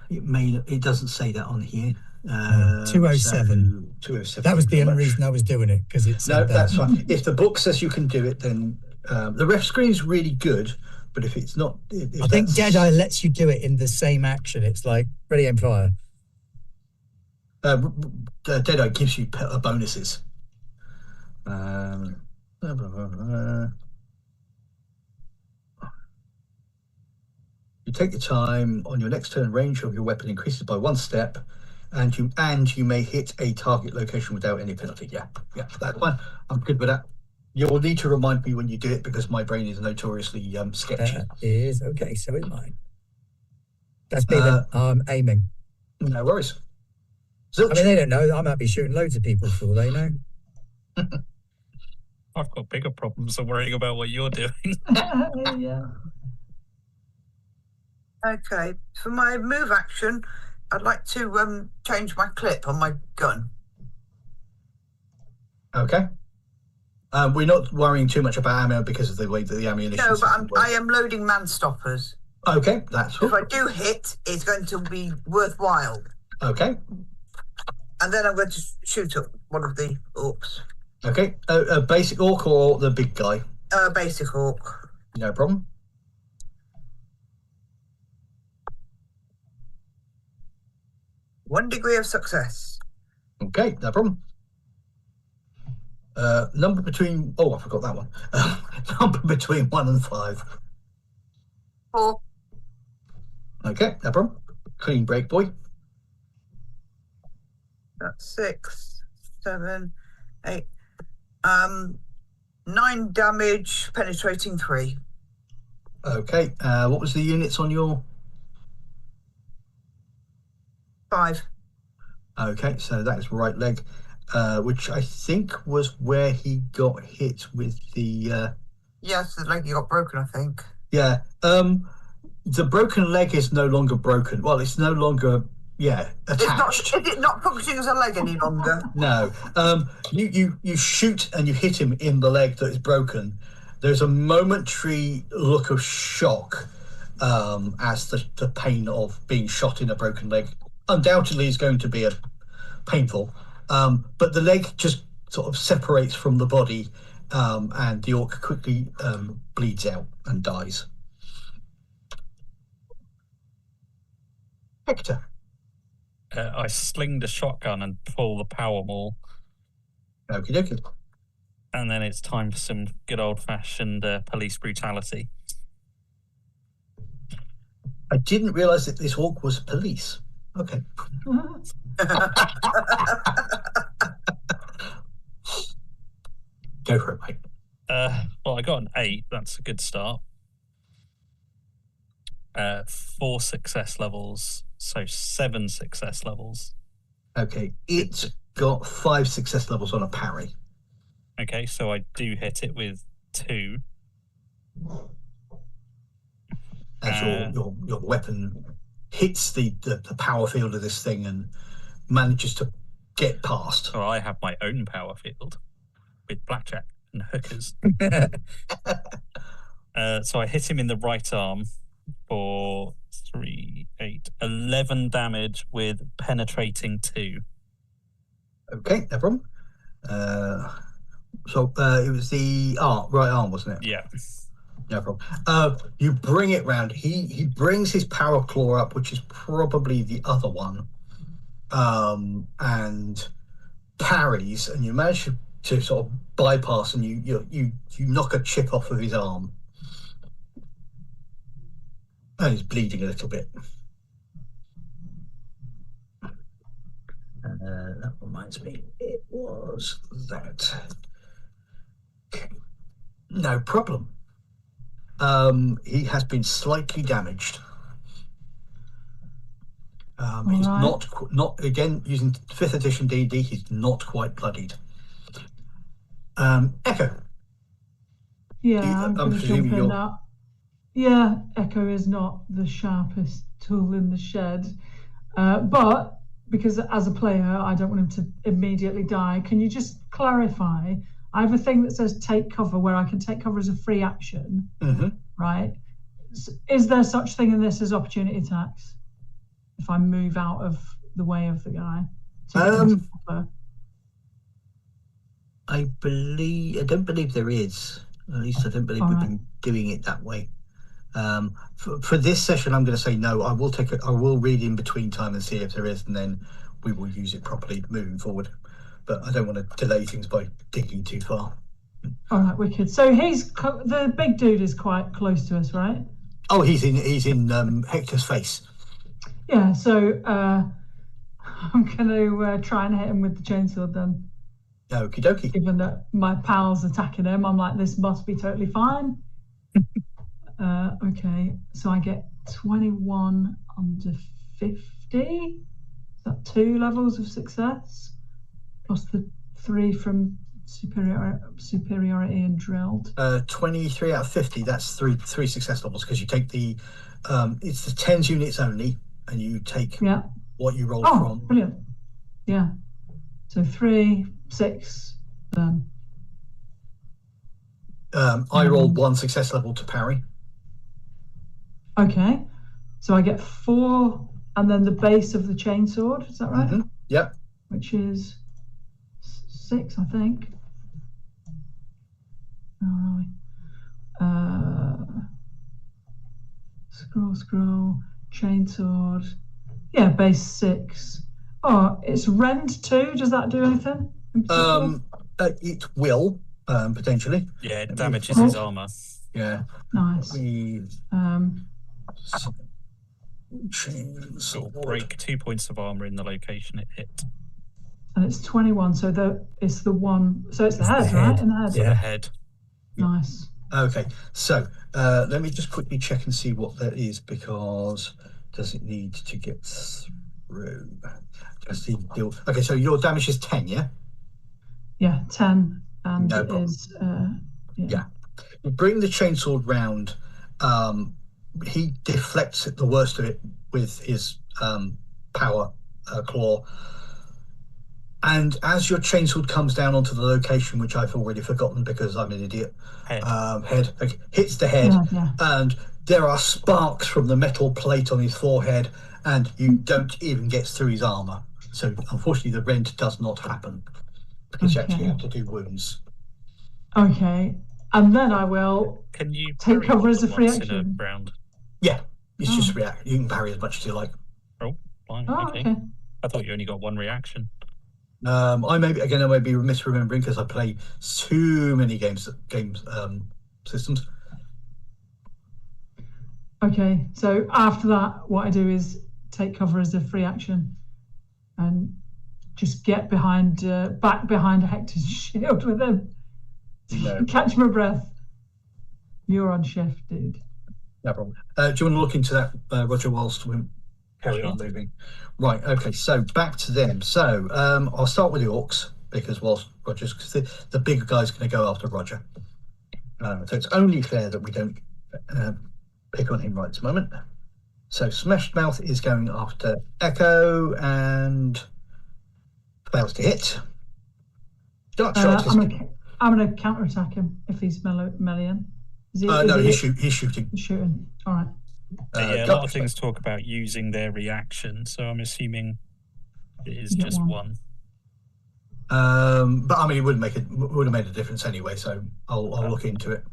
it doesn't say that on here. 207. 207. That was the only reason I was doing it, because it's that's fine. If the book says you can do it, then the ref screen is really good. But if it's not, I think Deadeye lets you do it in the same action. It's like ready, aim, fire. Deadeye gives you bonuses. You take your time. On your next turn, range of your weapon increases by 1 step, and you may hit a target location without any penalty. Yeah, that's fine. I'm good with that. You'll need to remind me when you do it because my brain is notoriously sketchy. That is okay. So is mine. That's me then. I'm aiming. No worries. Zilch. I mean, they don't know. I might be shooting loads of people for all they know. I've got bigger problems than worrying about what you're doing. Yeah. Okay, for my move action, I'd like to change my clip on my gun. Okay. We're not worrying too much about ammo because of the way that the ammunition. No, but I am loading man stoppers. Okay, that's if I do hit, it's going to be worthwhile. Okay. And then I'm going to shoot at one of the orcs. Okay, a basic orc or the big guy? Basic orc. No problem. One degree of success. Okay, no problem. Number between... Oh, I forgot that one. Number between 1 and 5. 4. Okay, no problem. Clean break, boy. That's 6, 7, 8. 9 damage, penetrating 3. Okay, what was the units on your... 5. Okay, so that is right leg, which I think was where he got hit with the... Yes, the leg got broken, I think. Yeah, the broken leg is no longer broken. Well, it's no longer... Yeah, attached. Is it not functioning as a leg any longer? No. You shoot and you hit him in the leg that is broken. There's a momentary look of shock as the pain of being shot in a broken leg undoubtedly is going to be painful. But the leg just sort of separates from the body and the orc quickly bleeds out and dies. Hector. I sling the shotgun and pull the power maul. Okie dokie. And then it's time for some good old-fashioned police brutality. I didn't realise that this orc was police. Okay. Go for it, mate. Well, I got an 8. That's a good start. 4 success levels. So 7 success levels. Okay, it's got 5 success levels on a parry. Okay, so I do hit it with 2. As your weapon hits the power field of this thing and manages to get past. So I have my own power field with blackjack and hookers. So I hit him in the right arm for 3, 8, 11 damage with penetrating 2. Okay, no problem. So it was the right arm, wasn't it? Yeah. No problem. You bring it round. He brings his power claw up, which is probably the other one, and parries, and you manage to sort of bypass, and you knock a chip off of his arm, and he's bleeding a little bit. That reminds me, it was that. Okay. No problem. He has been slightly damaged. He's right. not again using 5th edition D&D. He's not quite bloodied. Echo. Yeah, I'm going to jump presuming in that. Yeah, Echo is not the sharpest tool in the shed, but because as a player, I don't want him to immediately die. Can you just clarify? I have a thing that says take cover where I can take cover as a free action, right? Is there such thing in this as opportunity attacks? If I move out of the way of the guy? I don't believe there is. At least I don't believe we've been doing it that way. For this session, I'm going to say no. I will read in between time and see if there is, and then we will use it properly moving forward. But I don't want to delay things by digging too far. All right, wicked. So the big dude is quite close to us, right? Oh, he's in Hector's face. Yeah. So I'm going to try and hit him with the chainsaw then. Okie dokie. Given that my pal's attacking him, I'm like, this must be totally fine. Okay, so I get 21 under 50. Is that 2 levels of success? Plus the 3 from superiority and drilled. 23 out of 50. That's three success levels because you take the it's the 10s units only, and you take what you roll from. Brilliant. Yeah. So 3, 6, then. I rolled 1 success level to parry. Okay, so I get 4, and then the base of the chainsword. Is that right? Mm-hmm. Yep. Which is 6, I think. All right. Scroll, chainsword. Yeah, base 6. Oh, it's rend 2. Does that do anything? It will potentially. Yeah, it damages his armor. Yeah. Nice. It'll break 2 points of armor in the location it hit. And it's 21, so it's the one. So it's the head, right? In the head. Yeah, the head. Nice. Okay, so let me just quickly check and see what that is, because does it need to get through? Just the deal. Okay, so your damage is 10, yeah? Yeah, 10, and no it problem. Is yeah. Bring the chainsword round. He deflects the worst of it with his power claw. And as your chainsword comes down onto the location, which I've already forgotten because I'm an idiot, hits the head, and there are sparks from the metal plate on his forehead, and you don't even get through his armor. So unfortunately, the rend does not happen because you actually have to do wounds. Okay, and then I will Can you take cover as a free action. Yeah, it's just react. You can parry as much as you like. Oh, fine. Okay. I thought you only got 1 reaction. I may be misremembering because I play too many games systems. Okay, so after that, what I do is take cover as a free action, and just get back behind Hector's shield with him. No. Catch my breath. You're on shift, dude. No problem. Do you want to look into that, Roger, whilst we... carry on moving. Right, okay, so back to them. So I'll start with the orcs, because whilst Roger's, the bigger guy's going to go after Roger. So it's only fair that we don't pick on him right at the moment. So Smashed Mouth is going after Echo and fails to hit. Dark Shot is... I'm going to counterattack him if he's Melian. No, he's shooting. He's shooting. All right. A lot of things talk about using their reaction, so I'm assuming it is just one. But I mean, it would have made a difference anyway. So I'll look into it.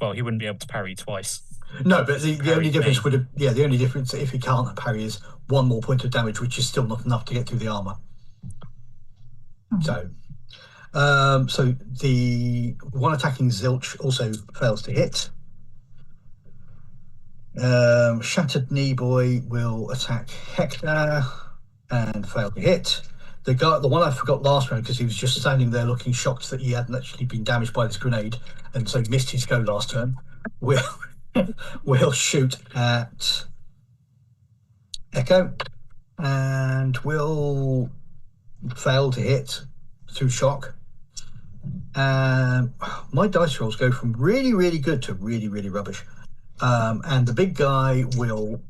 Well, he wouldn't be able to parry twice. No, but the only difference would have the only difference if he can't parry is one more point of damage, which is still not enough to get through the armor. So the one attacking Zilch also fails to hit. Shattered Knee Boy will attack Hector and fail to hit. The one I forgot last round, because he was just standing there looking shocked that he hadn't actually been damaged by this grenade, and so missed his go last turn, will shoot at Echo and will fail to hit through shock. My dice rolls go from really, really good to really, really rubbish. And the big guy will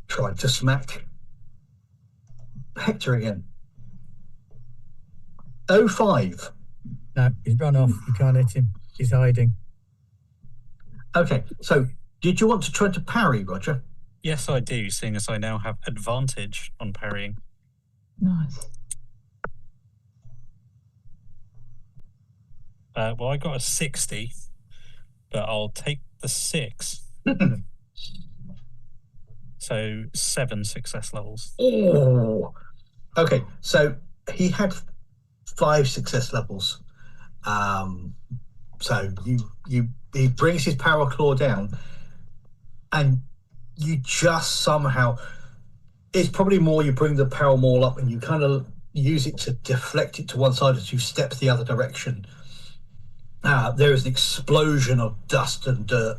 try to smack Hector again. 05. No, he's run off. You can't hit him. He's hiding. Okay, so did you want to try to parry, Roger? Yes, I do, seeing as I now have advantage on parrying. Nice. Well, I got a 60, but I'll take the 6. So 7 success levels. Oh, okay. So he had 5 success levels. So he brings his power claw down, and you just somehow, it's probably more you bring the power maul up and you kind of use it to deflect it to one side as you step the other direction. There is an explosion of dust and dirt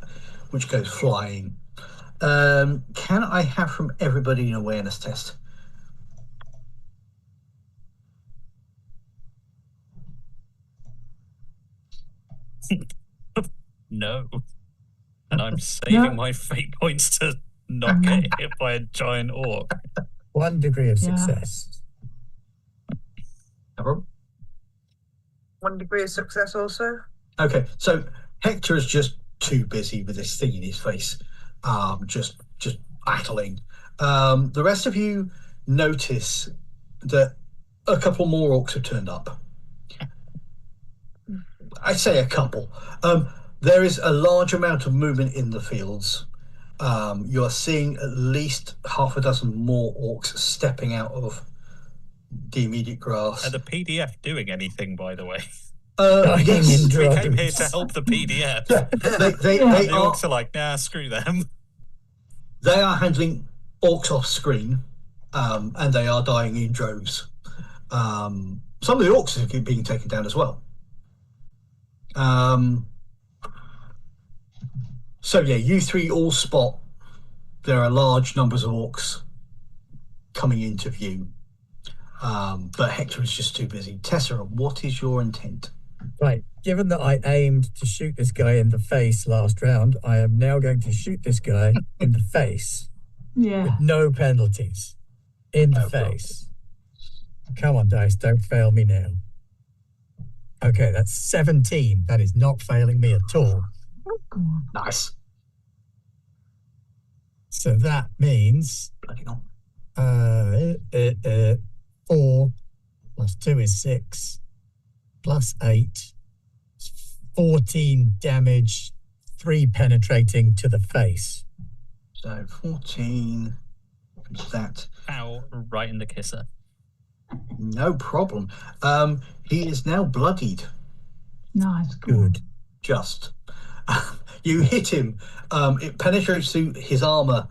which goes flying. Can I have from everybody an awareness test? No. And I'm saving my fate points to not get hit by a giant orc. 1 degree of success. No problem. 1 degree of success also. Okay, so Hector is just too busy with this thing in his face, just battling. The rest of you notice that a couple more orcs have turned up. I say a couple. There is a large amount of movement in the fields. You are seeing at least half a dozen more orcs stepping out of the immediate grass. Are the PDF doing anything, by the way? Yes. We came here to help the PDF. They the are, orcs are like, nah, screw them. They are handling orcs off screen, and they are dying in droves. Some of the orcs are being taken down as well. So yeah, you three all spot there are large numbers of orcs coming into view, but Hector is just too busy. Tessa, what is your intent? Right, given that I aimed to shoot this guy in the face last round, I am now going to shoot this guy in the face with no penalties. In the face. Come on, dice, don't fail me now. Okay, that's 17. That is not failing me at all. Nice. So that means 4 plus 2 is 6 plus 8 is 14 damage, 3 penetrating to the face. So 14 that. Ow, right in the kisser. No problem. He is now bloodied. Nice. Good. Just. You hit him. It penetrates through his armor,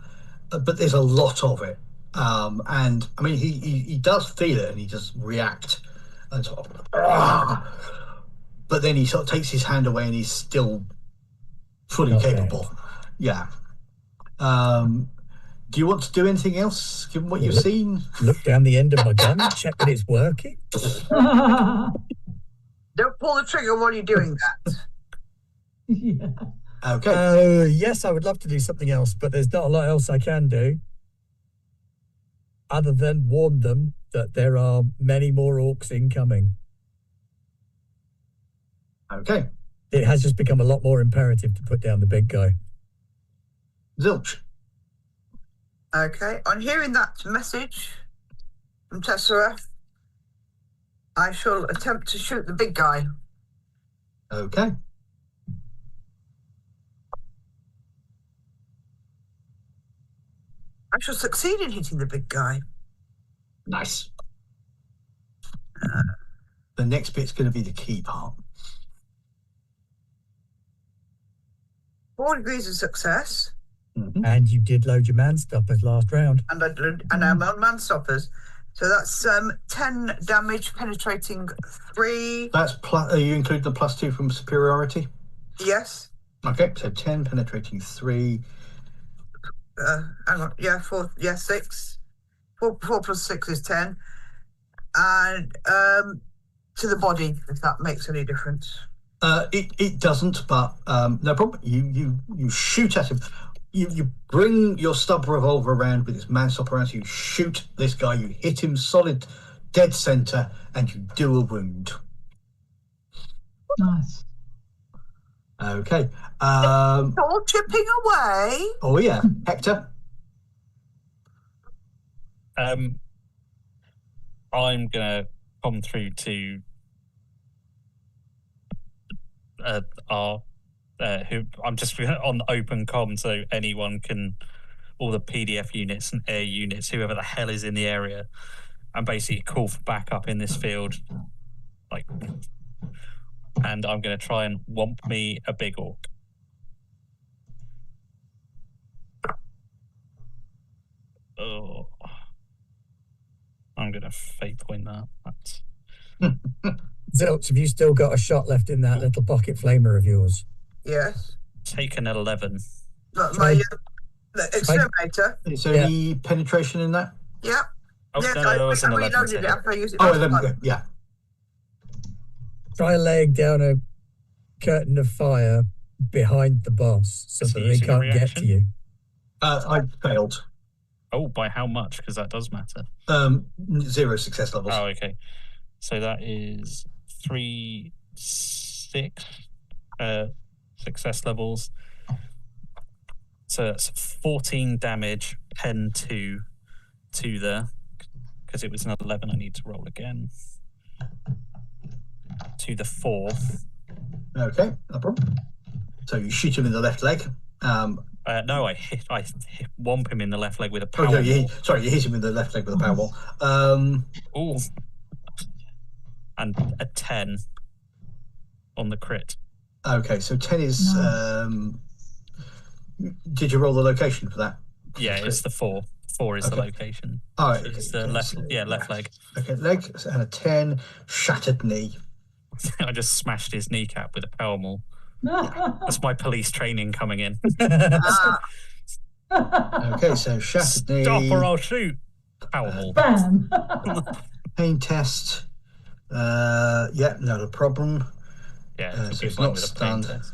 but there's a lot of it. And I mean, he does feel it, and he does react. And sort of, but then he sort of takes his hand away, and he's still fully capable. Yeah. Do you want to do anything else, given what you've seen? Look down the end of my gun, check that it's working. Don't pull the trigger while you're doing that. Yeah. Okay. Yes, I would love to do something else, but there's not a lot else I can do. Other than warn them that there are many more orcs incoming. Okay. It has just become a lot more imperative to put down the big guy. Zilch. Okay, on hearing that message from Tessera, I shall attempt to shoot the big guy. Okay. I shall succeed in hitting the big guy. Nice. The next bit's going to be the key part. 4 degrees of success, Mm-hmm. And you did load your man stoppers last round. and I'm on man stoppers. So that's 10 damage, penetrating 3. That's plus. You include the +2 from superiority. Yes. Okay, so 10 penetrating 3. Hang on. Yeah, 4. Yeah, 6. 4 plus 6 is 10. And to the body, if that makes any difference. It doesn't, but no problem. You shoot at him. You bring your stub revolver around with his man stopper around. So you shoot this guy. You hit him solid, dead center, and you do a wound. Nice. Okay. All chipping away. Oh yeah, Hector. I'm gonna come through to our who I'm just on open comm, so anyone can, all the PDF units and air units, whoever the hell is in the area, and basically call for backup in this field, like, and I'm gonna try and whomp me a big orc. Oh, I'm gonna fate point that. That's Zilch, have you still got a shot left in that little pocket flamer of yours? Yes. taken at 11. But my exterminator. Is there any penetration in that? Yeah. Oh, Yes, no, it's I an 11. reloaded it after I used it. Oh, last 11, time. yeah. Try laying down a curtain of fire behind the boss so Is that he they using a can't get reaction? to you. I failed. Oh, by how much? Because that does matter. 0 success levels. Oh, okay. So that is 3, 6 success levels. So that's 14 damage, pen 2 to the, because it was an 11, I need to roll again. To the 4. Okay, no problem. So you shoot him in the left leg. No, I whomp him in the left leg with a power. Oh, you hit him in the left leg with a power wall. Ooh. And a 10 on the crit. Okay, so 10 is. Did you roll the location for that? Yeah, it's the 4. 4 is the Okay. location. All right. It's okay, the left, so- left leg. Okay, leg and a 10, shattered knee. I just smashed his kneecap with a power maul. That's my police training coming in. Okay, so shattered knee. Stop or I'll shoot. Power maul. Bam. Pain test. Yeah, not a problem. Yeah, so it'll be it's fine not with a pain stunned. test.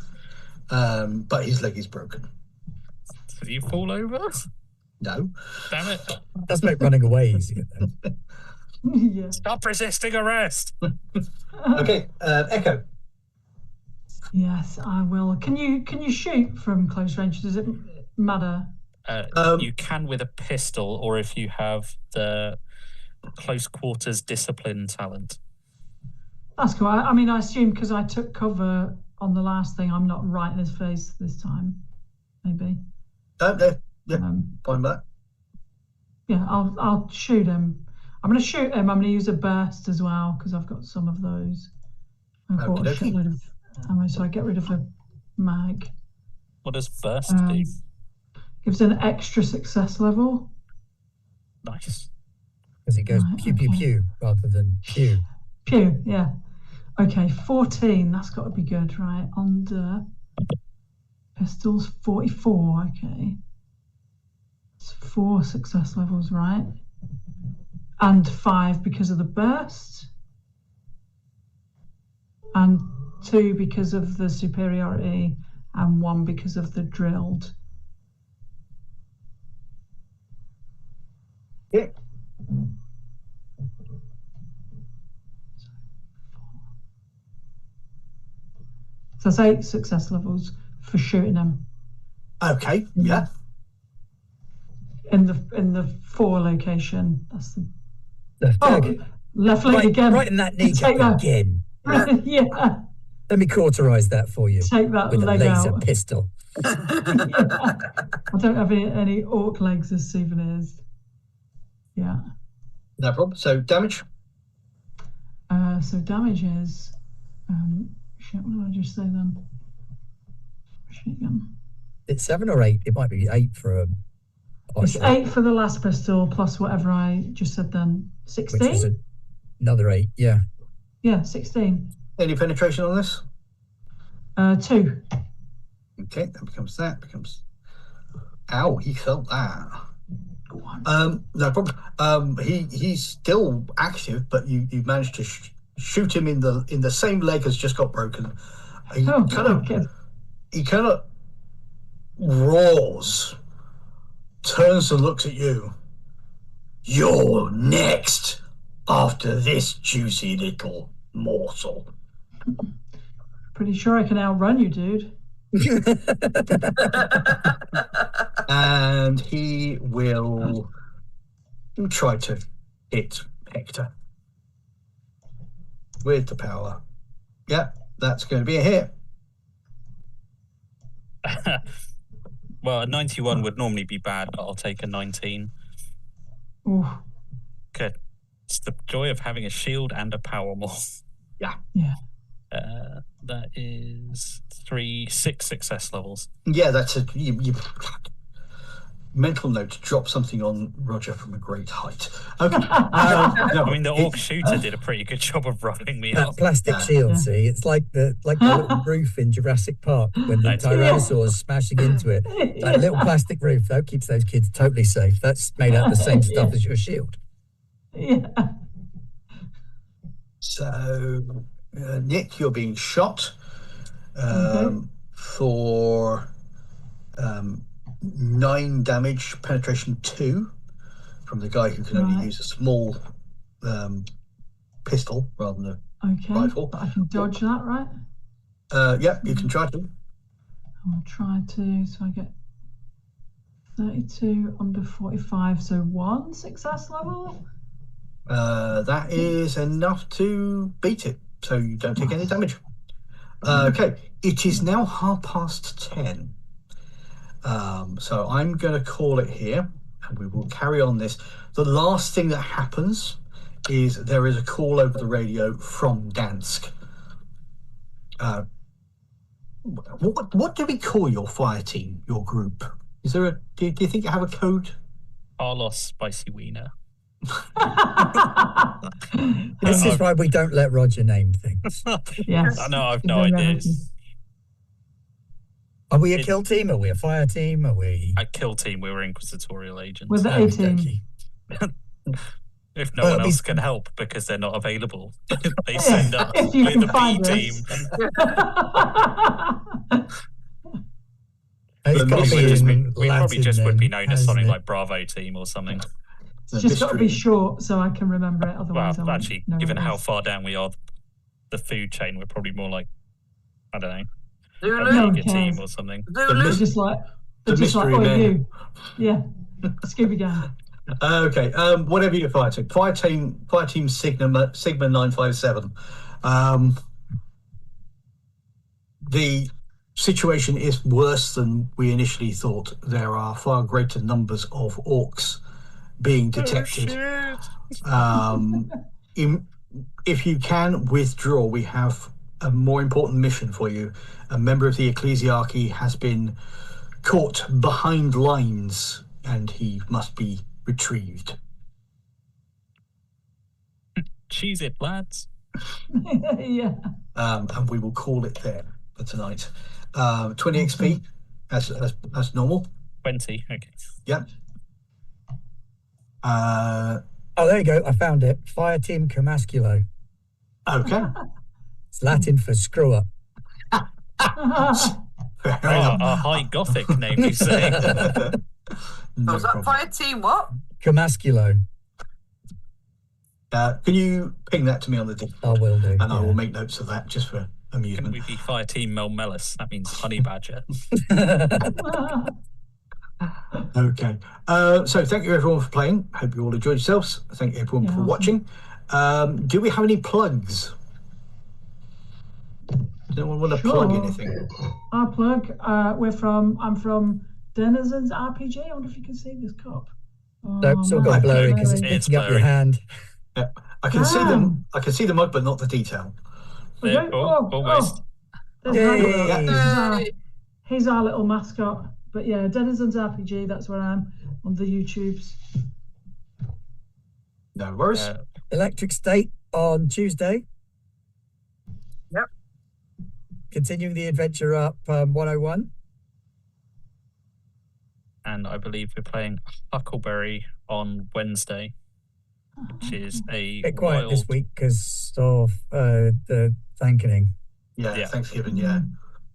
But his leg is broken. Did you fall over? No. Damn it. Does make running away easier though. Yeah. Stop resisting arrest. Okay, Echo. Yes, I will. Can you shoot from close range? Does it matter? You can with a pistol, or if you have the close quarters discipline talent. That's cool. I mean, I assume because I took cover on the last thing, I'm not right in his face this time. Maybe. Yeah, fine with that. Yeah, I'll shoot him. I'm going to shoot him. I'm going to use a burst as well because I've got some of those. I've got a Okey-dokey. shitload of ammo, so I get rid of a mag. What does burst do? Gives an extra success level. Nice. Because it goes Right, pew pew okay. pew rather than pew. Pew, yeah. Okay, 14. That's got to be good, right? Under pistols, 44. Okay. It's 4 success levels, right? And 5 because of the burst. And 2 because of the superiority, and 1 because of the drilled. Yeah. So that's 8 success levels for shooting them. Okay. Yeah. In the 4 location. That's the left leg right, again. right in that kneecap Take that. again. Yeah. Let me cauterize that for you Take that with a leg laser out. pistol. Yeah. I don't have any orc legs as souvenirs. Yeah. No problem. So damage. So damage is shit, what did I just say then? Shotgun. It's 7 or 8. It might be 8 for a It's 8 for the last pistol plus whatever I just said then. 16? which is another 8. Yeah. Yeah, 16. Any penetration on this? 2. Okay, that becomes. Ow! He felt that. No problem. He's still active, but you managed to shoot him in the same leg as just got broken. He kind of roars, turns and looks at you. You're next after this juicy little morsel. Pretty sure I can outrun you, dude. And he will try to hit Hector with the power. Yep, that's going to be a hit. Well, a 91 would normally be bad, but I'll take a 19. Ooh. Good. It's the joy of having a shield and a power maul. Yeah. Yeah. That is 6 success levels. Yeah, that's a you mental note to drop something on Roger from a great height. Okay. No, I mean, the orc shooter did a pretty good job of roughing me That up. plastic shield, see, it's like the little roof in Jurassic Park when the Tyrannosaur's smashing into it. That little plastic roof, that keeps those kids totally safe. That's made out of the same stuff as your shield. Yeah. So, Nick, you're being shot for 9 damage, penetration 2 from the guy who can only use a small pistol rather than a rifle. But I can dodge that, right? Yeah, you can try to. I'll try to, so I get 32 under 45, so 1 success level. That is enough to beat it, so you don't take any damage. Okay, it is now 10:30. So I'm going to call it here, and we will carry on this. The last thing that happens is there is a call over the radio from Dansk. What do we call your fire team, your group? Is there do you think you have a code? Carlos Spicy Wiener. This is why we don't let Roger name things. Yes. I know, I've no ideas. Are we a kill team? Are we a fire team? Are we A kill team, we were inquisitorial agents. We're the A team. If no one else can help because they're not available, they send us. If you We're can the find B us. team. It's But got to maybe be We in probably just would be Latin, known as something hasn't it? like Bravo team or something. It's just got to be short so I can remember it. Otherwise, I Well, won't actually, know given what it how is. far down we are the food chain, we're probably more like, I don't know, a Zulu? No one Vega team cares. or something. Zulu? They're just like, the mystery men. you. Yeah. Scooby Gang. Okay, whatever you're fighting. Fire team Sigma 957. The situation is worse than we initially thought. There are far greater numbers of orcs being detected. If you can withdraw, we have a more important mission for you. A member of the ecclesiarchy has been caught behind lines and he must be retrieved. Cheese it, lads. Yeah. And we will call it there for tonight. 20 XP as normal. 20, okay. Yep. Uh, Oh, there you go. I found it. Fireteam Comasculo. okay. It's Latin for screw up. Fair Ah, enough. a high Gothic name, you say? No Was that problem. fire team what? Comasculo. Can you ping that to me on the D? I will do. And I will yeah. make notes of that just for Can amusement. we be Fire Team Melmelis? That means Honey Badger. Okay. So thank you everyone for playing. Hope you all enjoyed yourselves. Thank you everyone Yeah, for awesome. watching. Do we have any plugs? Does anyone want to plug Sure. anything? Our plug. I'm from Denizens RPG. I wonder if you can see this cup. Nope, still got man, blurry because it's blurry. It's picking up your blurry. hand. Yeah, I can see them. I can see the mug, but not the detail. There, Okay. almost. There's Yay. Randall. He's our little mascot. But yeah, Denizens RPG. That's where I am on the YouTubes. No worries. Electric State on Tuesday. Yep. Continuing the adventure up 101. And I believe we're playing Huckleberry on Wednesday, which is a Bit quiet wild. this week because of the Thankening. Yeah, Yeah. Thanksgiving. Yeah.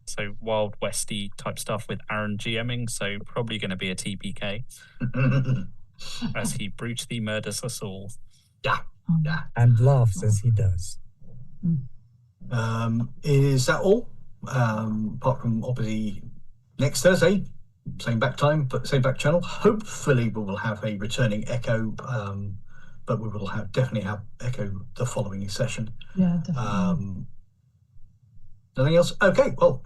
So Wild Westy type stuff with Aaron GMing, so probably going to be a TPK as he brutally murders us all. And laughs as he does. Is that all? Apart from obviously next Thursday, same back time, but same back channel. Hopefully, we will have a returning Echo, but we will definitely have Echo the following session. Yeah, definitely. Nothing else? Okay, well,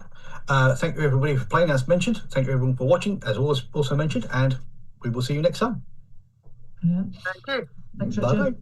thank you everybody for playing, as mentioned. Thank you everyone for watching, as always, also mentioned, and we will see you next time. Brilliant. Thank you. Thanks, Bye Richard. bye.